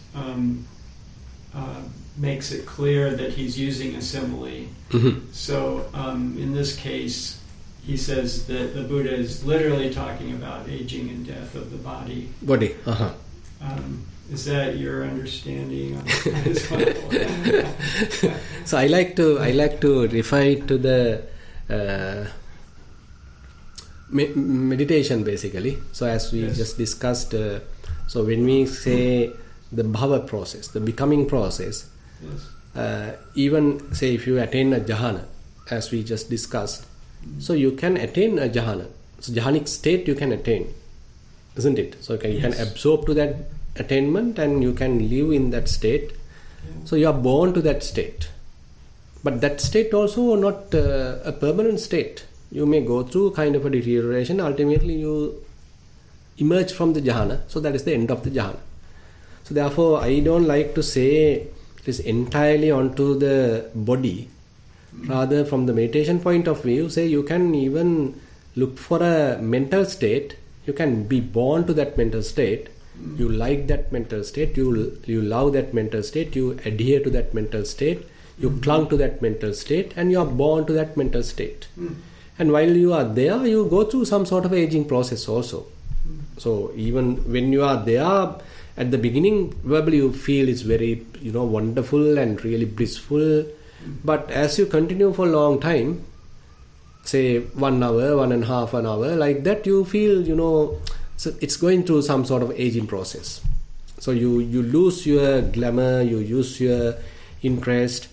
makes it clear that he's using a simile. So in this case, he says that the Buddha is literally talking about aging and death of the body. Is that your understanding of this one? So I like to refer to the meditation basically. So as we just discussed, so when we say the bhava process, the becoming process, even say if you attain a jhana, as we just discussed, so you can attain a jhana. So jhanic state you can attain, isn't it? So you can absorb to that attainment and you can live in that state. So you are born to that state, but that state also not a permanent state. You may go through kind of a deterioration. Ultimately you emerge from the jhana, so that is the end of the jhana. So therefore I don't like to say it is entirely onto the body. Rather, from the meditation point of view, say you can even look for a mental state. You can be born to that mental state. You like that mental state, you love that mental state, you adhere to that mental state, you clung to that mental state, and you are born to that mental state. And while you are there, you go through some sort of aging process also. So even when you are there, at the beginning, verbally you feel it's very, wonderful and really blissful. But as you continue for a long time, say 1 hour, 1.5 an hour, like that, you feel, so it's going through some sort of aging process. So you lose your glamour, you lose your interest,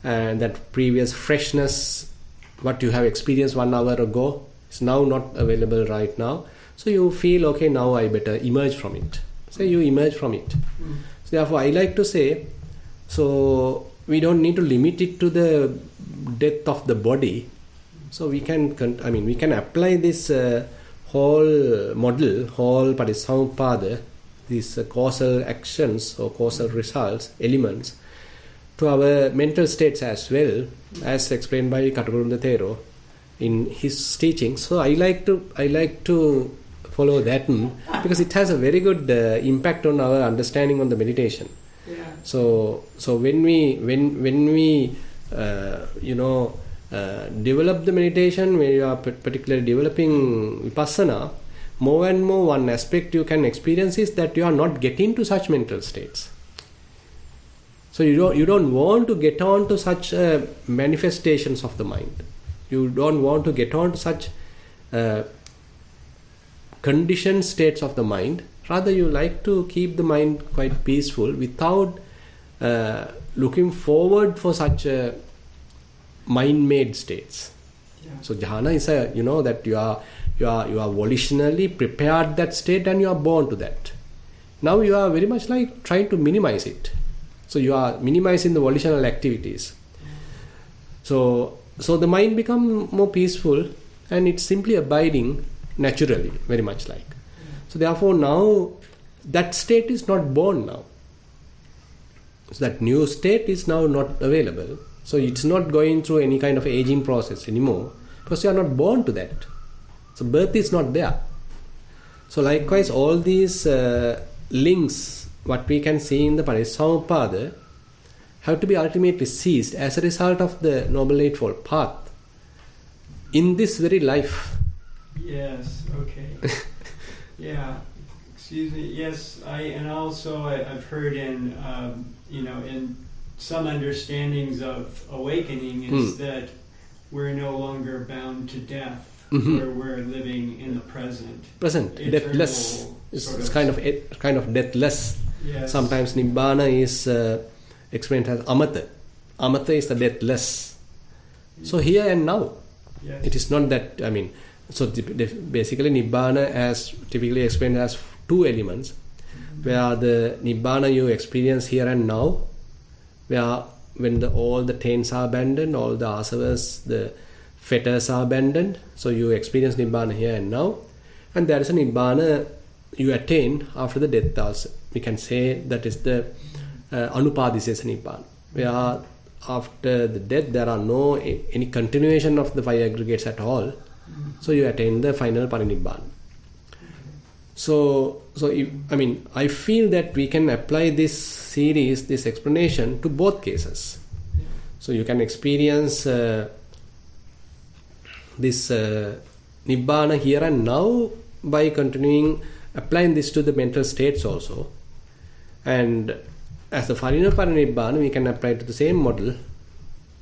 and that previous freshness, what you have experienced 1 hour ago, is now not available right now. So you feel, okay, now I better emerge from it. So you emerge from it. So therefore, I like to say, so we don't need to limit it to the death of the body. So we can apply this whole model, whole Patissamuppada, these causal actions or causal results, elements, to our mental states as well, as explained by Katagurunda Thero in his teaching. So I like to follow that because it has a very good impact on our understanding on the meditation. Yeah. So when we develop the meditation, when you are particularly developing vipassana, more and more one aspect you can experience is that you are not getting to such mental states. So you don't want to get on to such manifestations of the mind. You don't want to get on to such conditioned states of the mind. Rather, you like to keep the mind quite peaceful without looking forward for such mind-made states. Yeah. So jhana is that you are volitionally prepared that state and you are born to that. Now you are very much like trying to minimize it. So you are minimizing the volitional activities. So the mind becomes more peaceful and it's simply abiding naturally, very much like. So therefore now that state is not born now. So that new state is now not available. So it's not going through any kind of aging process anymore because you are not born to that. So birth is not there. So likewise all these links, what we can see in the Patissamuppada, have to be ultimately ceased as a result of the Noble Eightfold Path in this very life. Yes, okay. Yeah, excuse me. Yes, I've heard in in some understandings of awakening is that we're no longer bound to death, where we're living in the present. Deathless. It's kind of deathless. Yes. Sometimes Nibbana is explained as Amata. Amata is the deathless. So here and now. Yes. It is not that, so basically Nibbana as typically explained as 2 elements, where the Nibbana you experience here and now, where when all the taints are abandoned, all the asavas, the fetters are abandoned, so you experience Nibbana here and now. And there is a Nibbana you attain after the death also. We can say that is the Anupadisesa Nibbana, where after the death there are no any continuation of the 5 aggregates at all. So you attain the final Parinibbana. So I feel that we can apply this series, this explanation to both cases. So you can experience this Nibbana here and now by continuing applying this to the mental states also. And as the final Parinibbana, we can apply to the same model,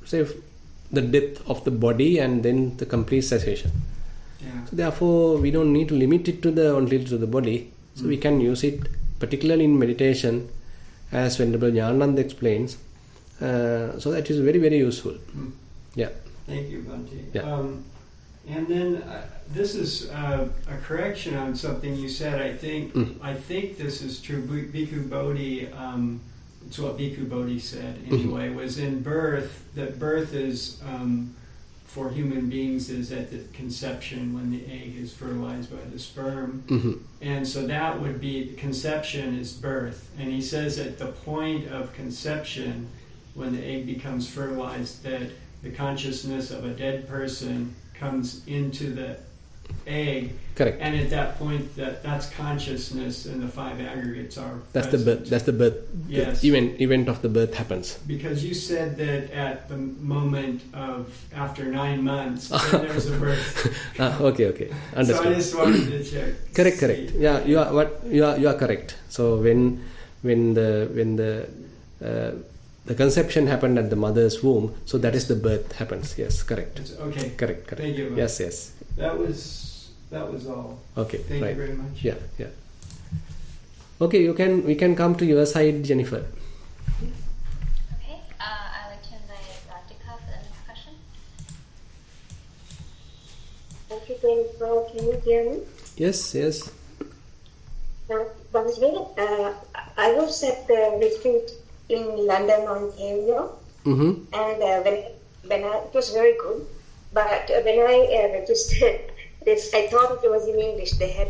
say the death of the body and then the complete cessation. Yeah. So therefore, we don't need to limit it only to the body. So we can use it, particularly in meditation, as Venerable Jnanananda explains. So that is very, very useful. Yeah. Thank you, Bhante. Yeah. And then this is a correction on something you said. I think this is true. Bhikkhu Bodhi. It's what Bhikkhu Bodhi said anyway. Was in birth. That birth is for human beings is at the conception when the egg is fertilized by the sperm, and so that would be conception is birth. And he says at the point of conception, when the egg becomes fertilized, that the consciousness of a dead person comes into the egg. Correct. And at that point, that's consciousness, and the 5 aggregates are That's present. the birth. That's the birth. Yes. The event of the birth happens. Because you said that at the moment of after 9 months, then there's a birth. Okay. Understood. So I just wanted to check. Correct. Yeah, you are correct. So when the conception happened at the mother's womb, so that is the birth happens. Yes, correct. Okay. Correct. Thank you. Yes. That was all. Okay. Thank you very much. Yeah. Okay, we can come to your side, Jennifer. Okay, I'd like to invite Radhika for the next question. Thank you, Jennifer. Can you hear me? Yes. I was at the retreat in London, Ontario, Mm-hmm. and it was very good. But when I registered this, I thought it was in English. They had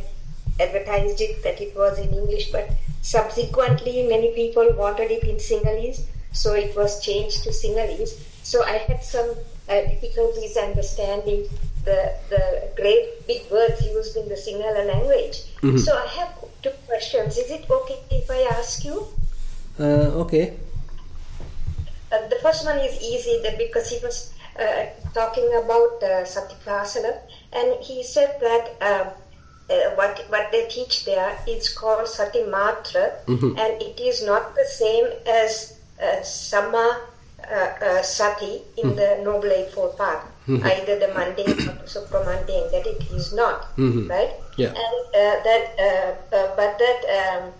advertised it that it was in English, but subsequently many people wanted it in Sinhalese, so it was changed to Sinhalese. So I had some difficulties understanding the great big words used in the Sinhala language. Mm-hmm. So I have 2 questions. Is it okay if I ask you? Okay. The first one is easy because he was talking about Satipasana, and he said that what they teach there is called Satimatra, Mm-hmm. and it is not the same as Samma Sati in the Noble Eightfold Path, Mm-hmm. either the mundane or the supramundane, that it is not, Mm-hmm. right? Yeah. And but that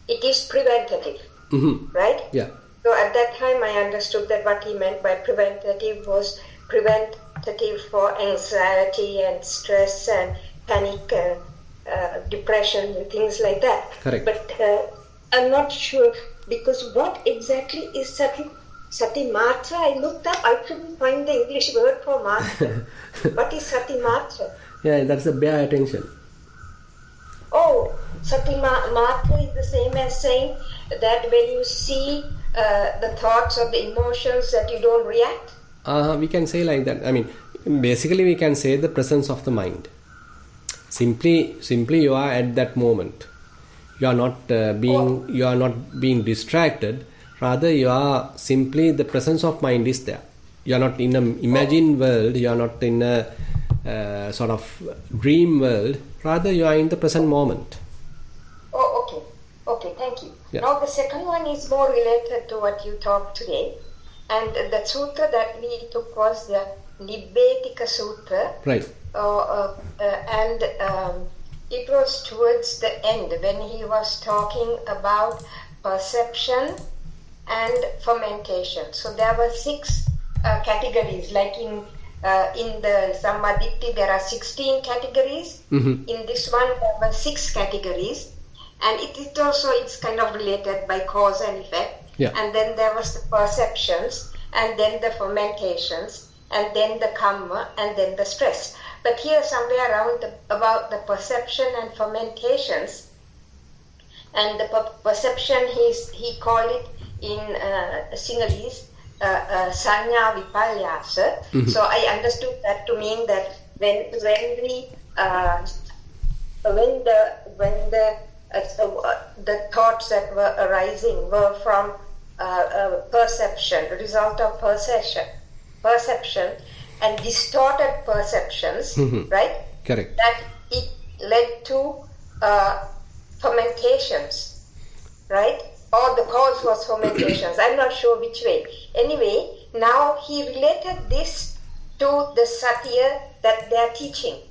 it is preventative, Mm-hmm. right? Yeah. So at that time I understood that what he meant by preventative was preventative for anxiety and stress and panic and depression and things like that. Correct. But I'm not sure, because what exactly is Satimatra? I looked up, I couldn't find the English word for matra. What is Satimatra? Yeah, that's a bare attention. Oh, Satimatra is the same as saying that when you see the thoughts or the emotions that you don't react? We can say like that. I mean, basically we can say the presence of the mind. Simply you are at that moment. You are not being distracted. Rather, you are simply, the presence of mind is there. You are not in an imagined world. You are not in a sort of dream world. Rather, you are in the present moment. Oh, okay, thank you. Yeah. Now the second one is more related to what you talked today, and the sutra that we took was the Nibbetika Sutra. Right. And it was towards the end when he was talking about perception and fermentation. So there were 6 categories, like in the Sammaditthi there are 16 categories. Mm-hmm. In this one there were 6 categories, and it's kind of related by cause and effect. Yeah. And then there was the perceptions, and then the fermentations, and then the karma, and then the stress. But here somewhere around about the perception and fermentations, and the perception he called it in Sinhalese Sanya Vipalyasa. Mm-hmm. So I understood that to mean that when the thoughts that were arising were from perception, result of perception and distorted perceptions, Mm-hmm. right? Correct. That it led to fermentations, right? Or the cause was fermentations. I'm not sure which way. Anyway, now he related this to the satya that they are teaching.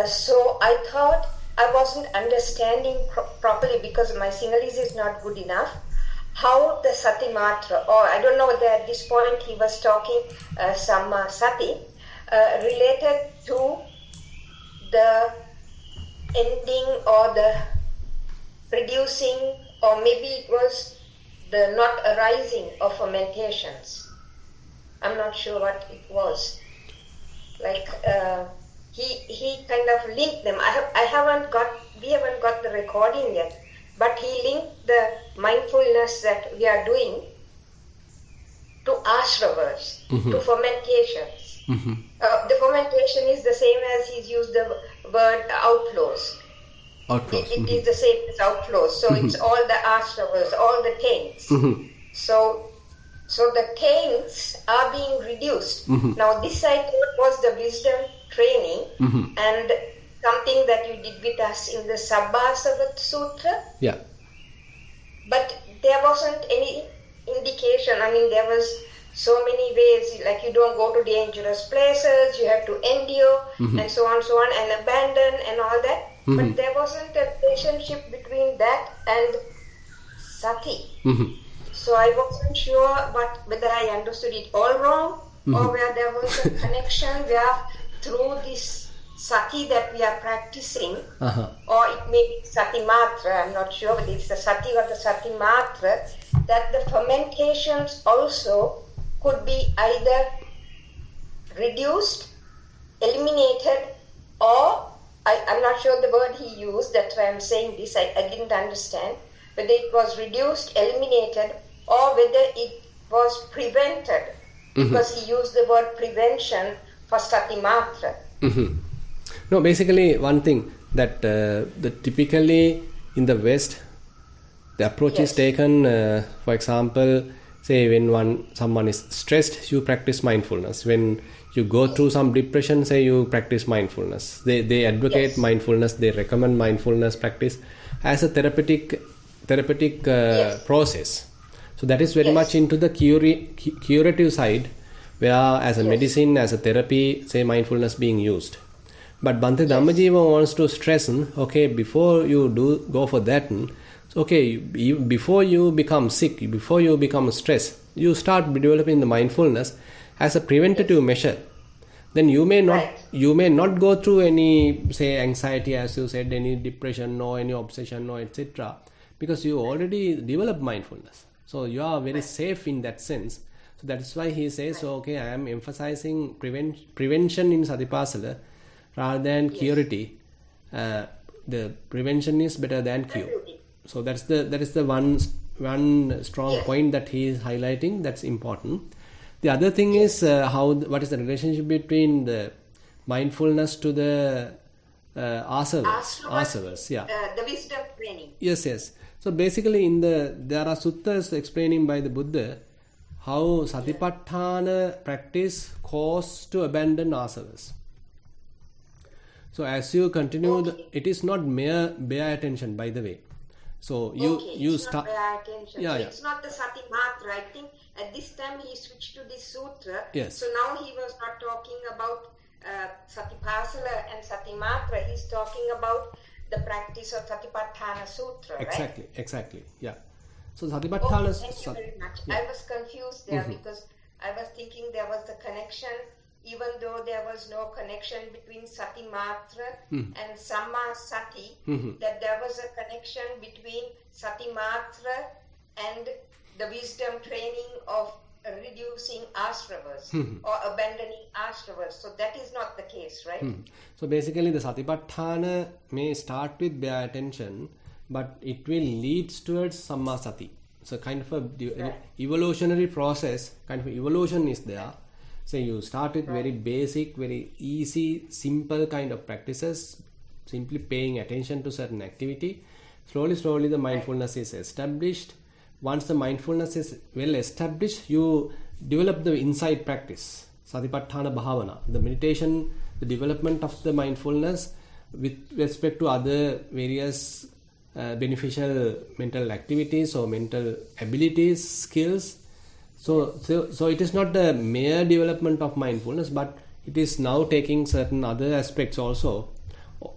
So I thought I wasn't understanding properly because my Sinhalese is not good enough. How the Satimatra, or I don't know whether at this point he was talking Samma Sati, related to the ending or the reducing, or maybe it was the not arising of fermentations. I'm not sure what it was. Like he kind of linked them. We haven't got the recording yet, but he linked the mindfulness that we are doing to ashravas, to fermentations. The fermentation is the same as he's used the word outflows. It is the same as outflows. So it's all the ashravas, all the taints. So the taints are being reduced. Now this I thought was the wisdom training and something that you did with us in the Sabbasava Sutra. Yeah. But there wasn't any indication. I mean, there was so many ways, like you don't go to dangerous places, you have to endure, and so on, and abandon and all that. But there wasn't a relationship between that and sati. So I wasn't sure whether I understood it all wrong, or where there was a connection where through this sati that we are practicing, or it may be sati matra, I'm not sure whether it's the sati or the sati matra, that the fermentations also could be either reduced, eliminated, or I'm not sure the word he used, that's why I'm saying this, I didn't understand, whether it was reduced, eliminated, or whether it was prevented, because he used the word prevention for sati matra. No, basically one thing that typically in the West, the approach is taken, for example, say when someone is stressed, you practice mindfulness. When you go through some depression, say you practice mindfulness. They advocate mindfulness, they recommend mindfulness practice as a therapeutic process. So that is very much into the curative side, where as a medicine, as a therapy, say mindfulness being used. But Bhante Dhammajiva wants to stress, okay, before you go for that, okay, before you become sick, before you become stressed, you start developing the mindfulness as a preventative measure. Then you may not go through any, say, anxiety, as you said, any depression or any obsession or etc. because you already developed mindfulness. So you are very safe in that sense. So that is why he says, okay, I am emphasizing prevention in Satipasala rather than curity. The prevention is better than cure. So that is the one strong point that he is highlighting. That's important. The other thing is what is the relationship between the mindfulness to the asavas? Yeah. The wisdom training. Yes. So basically, there are suttas explaining by the Buddha how Satipatthana practice cause to abandon asavas. So as you continue, it is not bare attention, by the way. So you start. So it's not the sati matra. I think at this time he switched to this sutra. Yes. So now he was not talking about satipasala and sati matra. He's talking about the practice of Satipatthana Sutra. Exactly. Yeah. So Satipatthana. Thank you very much. I was confused there because I was thinking there was the connection, even though there was no connection between Sati Matra and Samma Sati, that there was a connection between Sati Matra and the wisdom training of reducing ashravas or abandoning ashravas. So that is not the case, right? So basically the Satipatthana may start with bare attention, but it will lead towards Samma Sati. So kind of a evolutionary process, kind of evolution is there. So you start with very basic, very easy, simple kind of practices, simply paying attention to certain activity. Slowly the mindfulness is established. Once the mindfulness is well established, you develop the insight practice, Satipatthana Bhavana, the meditation, the development of the mindfulness with respect to other various beneficial mental activities or mental abilities, skills. So it is not the mere development of mindfulness, but it is now taking certain other aspects also.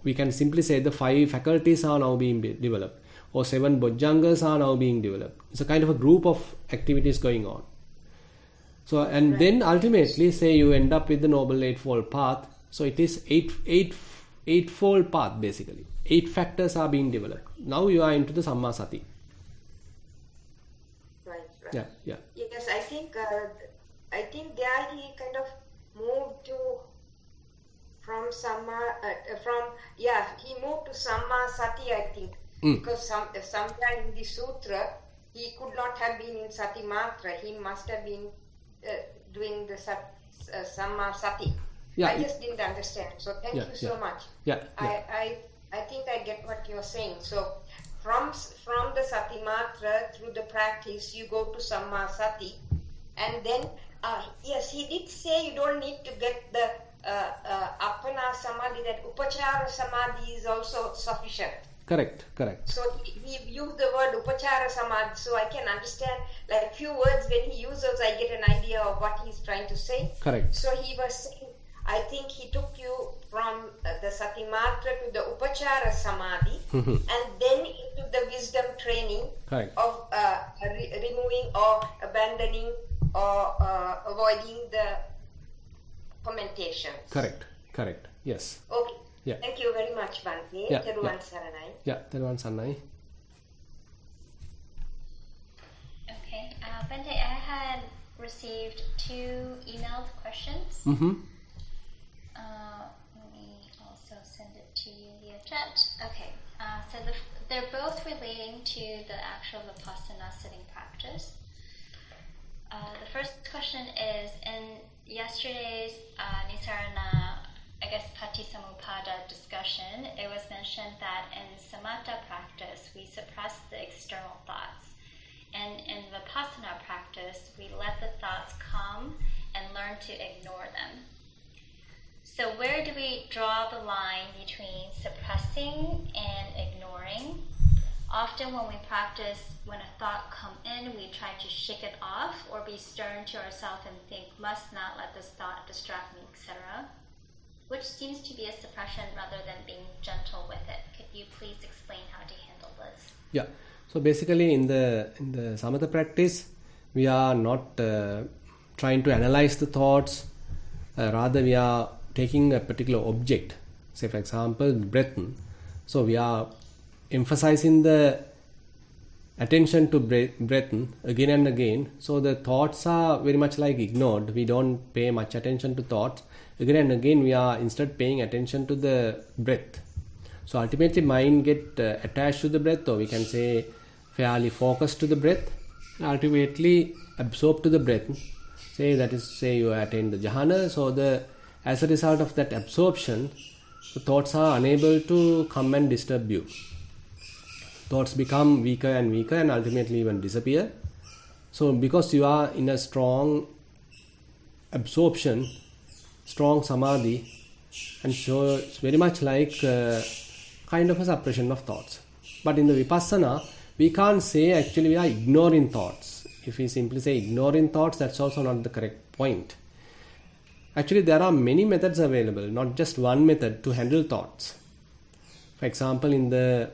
We can simply say the 5 faculties are now being developed, or 7 bojjhangas are now being developed. It's a kind of a group of activities going on. So then ultimately, say you end up with the Noble Eightfold Path. So it is eightfold path basically. 8 factors are being developed. Now you are into the Samma Sati. Right. Yeah. Yes, I think there he kind of moved to he moved to Samma Sati, I think, because somewhere in the sutra he could not have been in Sati Matra. He must have been doing the Sammasati. Yeah, I just didn't understand. So thank you so much. Yeah. I think I get what you're saying. So from the Sati Matra through the practice, you go to Sammasati, and then yes, he did say you don't need to get the Appana Samadhi. That Upachara Samadhi is also sufficient. Correct. So he used the word Upachara Samadhi, so I can understand like few words when he uses, I get an idea of what he's trying to say. Correct. So he was saying, I think he took you from the Sati Matra to the Upachara Samadhi and then into the wisdom training of removing or abandoning or avoiding the commentations. Correct. Yes. Okay. Yeah. Thank you very much, Bhante. Theruvan Saranai. Yeah, Theruvan Saranai. Okay, Bhante, I had received 2 emailed questions. Let me also send it to you via chat. Okay, so they're both relating to the actual Vipassana sitting practice. The first question is, in yesterday's Nissarana, I guess Patisamuppada discussion, it was mentioned that in Samatha practice, we suppress the external thoughts. And in Vipassana practice, we let the thoughts come and learn to ignore them. So where do we draw the line between suppressing and ignoring? Often when we practice, when a thought comes in, we try to shake it off or be stern to ourselves and think, must not let this thought distract me, etc., which seems to be a suppression rather than being gentle with it. Could you please explain how to handle this? Yeah. So basically in the Samatha practice, we are not trying to analyze the thoughts. Rather, we are taking a particular object. Say, for example, breath. So we are emphasizing the attention to breath again and again. So the thoughts are very much like ignored. We don't pay much attention to thoughts. Again and again, we are instead paying attention to the breath. So ultimately, mind get attached to the breath, or we can say fairly focused to the breath. Ultimately, absorb to the breath. Say you attain the jhana. So as a result of that absorption, the thoughts are unable to come and disturb you. Thoughts become weaker and weaker and ultimately even disappear. So because you are in a strong absorption, strong samadhi, and so it's very much like kind of a suppression of thoughts. But in the vipassana, we can't say actually we are ignoring thoughts. If we simply say ignoring thoughts, that's also not the correct point. Actually, there are many methods available, not just one method to handle thoughts. For example, in the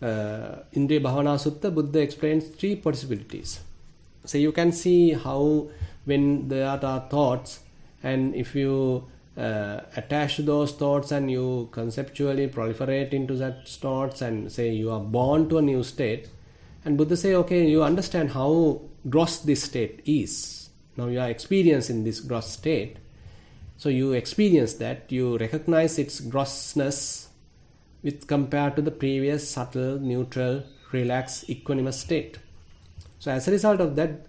Indriya Bhavana Sutta, Buddha explains 3 possibilities. So you can see how when there are thoughts, and if you attach to those thoughts and you conceptually proliferate into that thoughts and say you are born to a new state, and Buddha say, okay, you understand how gross this state is. Now you are experiencing this gross state. So you experience that, you recognize its grossness with compared to the previous subtle, neutral, relaxed, equanimous state. So as a result of that,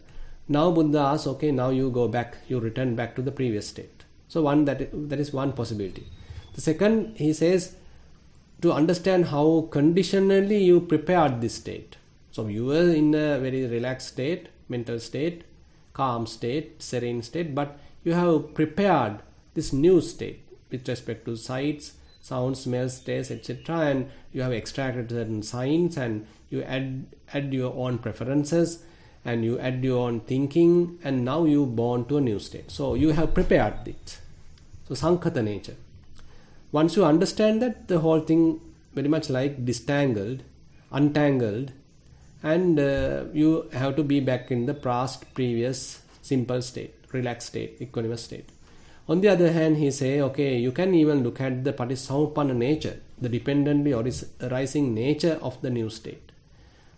now Buddha asks, okay, now you go back, you return back to the previous state. So that is one possibility. The second, he says, to understand how conditionally you prepared this state. So you were in a very relaxed state, mental state, calm state, serene state, but you have prepared this new state with respect to sights, sounds, smells, tastes, etc., and you have extracted certain signs and you add your own preferences and you add your own thinking, and now you born to a new state. So you have prepared it. So sankhata nature. Once you understand that, the whole thing very much like distangled, untangled, and you have to be back in the previous simple state, relaxed state, equanimous state. On the other hand, he say, okay, you can even look at the Patisamuppanna nature, the dependently arising nature of the new state,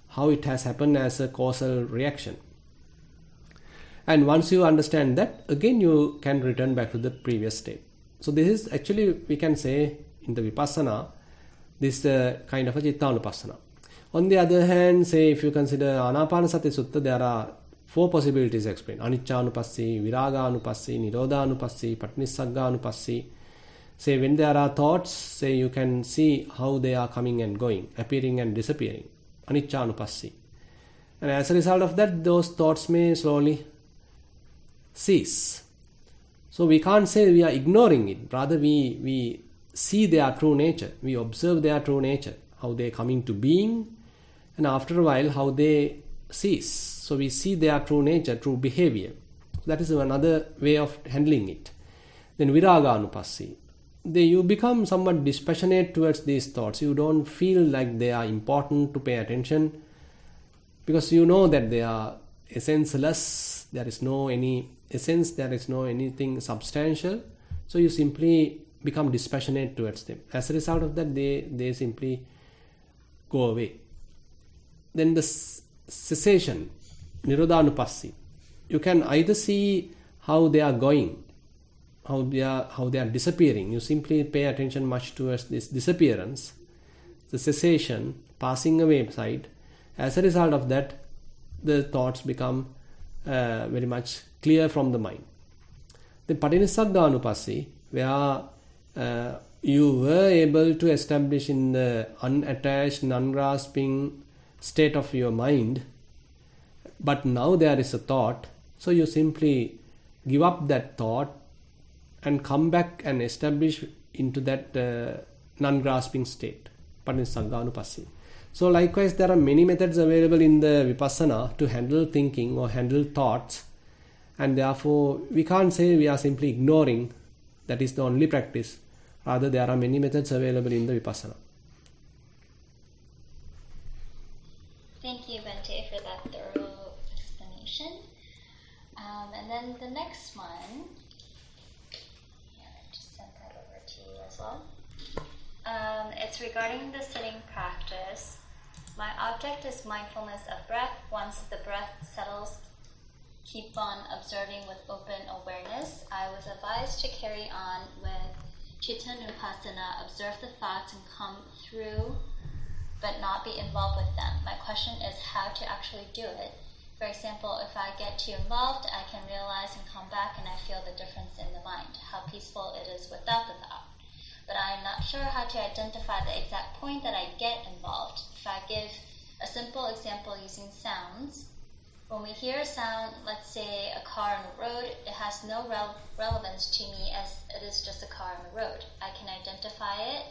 how it has happened as a causal reaction. And once you understand that, again you can return back to the previous state. So this is actually, we can say, in the vipassana, this kind of a cittanupassana. On the other hand, say if you consider Anapanasati Sutta, there are 4 possibilities explained. Aniccanupassī, Viraganupassī, Nirodhanupassī, Patinissagganupassī. Say when there are thoughts, say you can see how they are coming and going, appearing and disappearing. Aniccanupassī. And as a result of that, those thoughts may slowly cease. So we can't say we are ignoring it. Rather, we see their true nature. We observe their true nature, how they come into being, and after a while, how they cease. So we see their true nature, true behavior. That is another way of handling it. Then Viraganupassī. You become somewhat dispassionate towards these thoughts. You don't feel like they are important to pay attention, because you know that they are essenceless. There is no any essence, there is no anything substantial. So you simply become dispassionate towards them. As a result of that, they simply go away. Then the cessation, Nirodhanupassī. You can either see how they are going, how they are disappearing. You simply pay attention much towards this disappearance, the cessation, passing away side. As a result of that, the thoughts become very much clear from the mind. The Patinissagganupassī, where you were able to establish in the unattached, non-grasping state of your mind, but now there is a thought, so you simply give up that thought and come back and establish into that non-grasping state, Patinissagganupassī. So likewise, there are many methods available in the Vipassana to handle thinking or handle thoughts, and therefore we can't say we are simply ignoring, that is the only practice. Rather, there are many methods available in the Vipassana. Thank you, Bhante, for that thorough explanation. And then the next one, I just sent that over to you as well. It's regarding the sitting practice. My object is mindfulness of breath. Once the breath settles, keep on observing with open awareness. I was advised to carry on with Chittanupassana, observe the thoughts and come through, but not be involved with them. My question is how to actually do it. For example, if I get too involved, I can realize and come back and I feel the difference in the mind, how peaceful it is without the thought. But I am not sure how to identify the exact point that I get involved. If I give a simple example using sounds, when we hear a sound, let's say a car on the road, it has no relevance to me as it is just a car on the road. I can identify it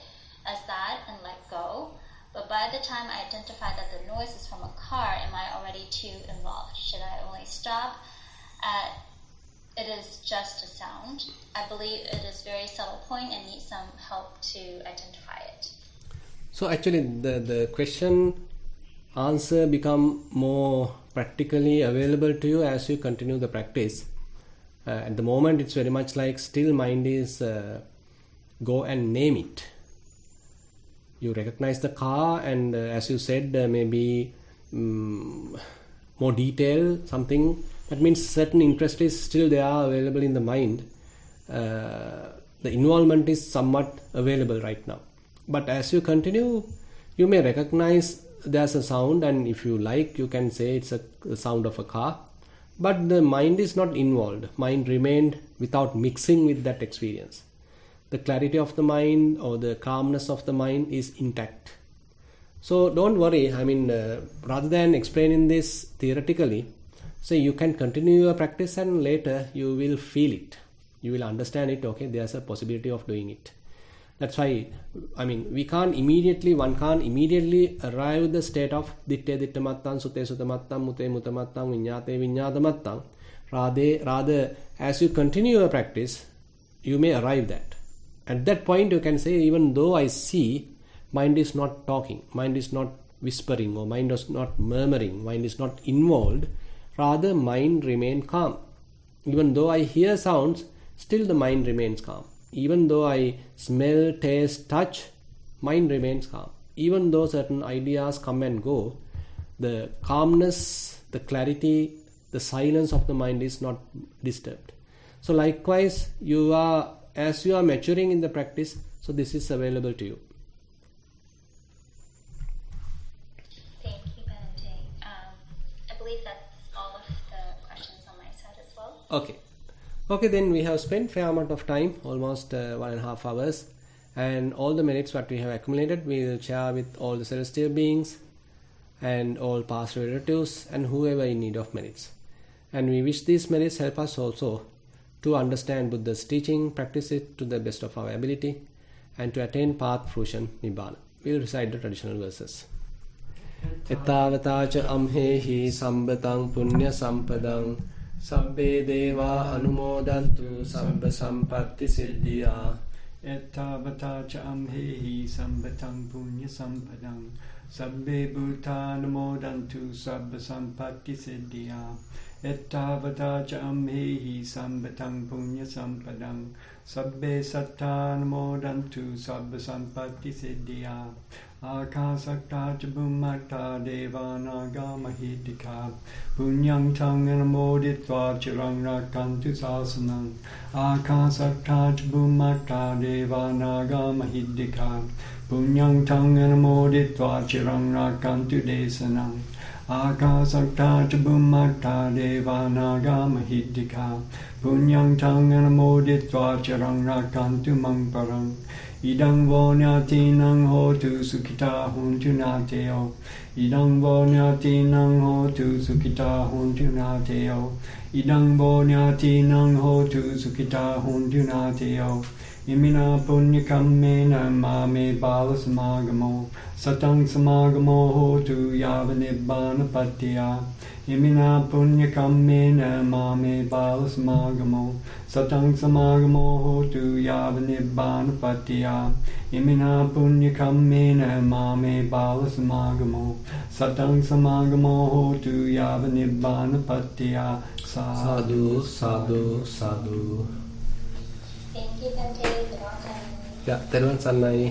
as that and let go. But by the time I identify that the noise is from a car, am I already too involved? Should I only stop at it is just a sound? I believe it is a very subtle point and needs some help to identify it. So actually the question answer become more practically available to you as you continue the practice. At the moment it's very much like still mind is go and name it. You recognize the car and as you said maybe more detail something. That means certain interest is still there available in the mind. The involvement is somewhat available right now. But as you continue, you may recognize there's a sound, and if you like, you can say it's a sound of a car. But the mind is not involved. Mind remained without mixing with that experience. The clarity of the mind or the calmness of the mind is intact. So don't worry. I mean, rather than explaining this theoretically, so you can continue your practice and later you will feel it. You will understand it, okay, there's a possibility of doing it. That's why, I mean, one can't immediately arrive at the state of ditte dittamattang, sute sutamattam, mute mutamattang, viññāte viññātamattang. Rather, as you continue your practice, you may arrive that. At that point, you can say, even though I see, mind is not talking, mind is not whispering, or mind is not murmuring, mind is not involved. Rather, mind remains calm. Even though I hear sounds, still the mind remains calm. Even though I smell, taste, touch, mind remains calm. Even though certain ideas come and go, the calmness, the clarity, the silence of the mind is not disturbed. So likewise, as you are maturing in the practice, so this is available to you. Thank you, Bhante. I believe that's all of the Okay, then we have spent fair amount of time, almost 1.5 hours, and all the merits what we have accumulated we will share with all the celestial beings and all past relatives and whoever in need of merits. And we wish these merits help us also to understand Buddha's teaching, practice it to the best of our ability, and to attain path fruition Nibbana. We will recite the traditional verses. Ettavatacha amhehi sambatang punya sampadang sabbe deva anumodantu sabba sampatti siddhya. Ettavatacha amhehi sambatang punya sampadang sabbe bhuta anumodantu sabba sampatti siddhya. Ettavatacha amhehi sambatang punya sampadang sabbe satta anumodantu sabba sampatti siddhya. Akasakta cha bhummata devanaga mahidika punyang tang anamoditva chirang rakantu sasanang. Akasakta cha bhummata devanaga mahidika punyang tang anamoditva chirang rakantu desanang. Akasakta cha bhummata devanaga mahidika punyang tang anamoditva chirang rakantu mangparang. Idang vonyatinang hotu sukita huntu nateo. Idang vonyatinang hotu sukita huntu nateo. Idang vonyatinang hotu sukita huntu nateo. Imina punya kammena mame bala samagamo. Satang samagamo hotu yava nibbana patya. Imina punya kammena mame bala samagamo. Satang samagamo hotu yava nibbana patya. Imina punya kammena mame bala samagamo. Satang samagamo hotu yava nibbana patya. Sadhu, sadhu, sadhu. Thank you, Bhante. Ya, Thero Sannai.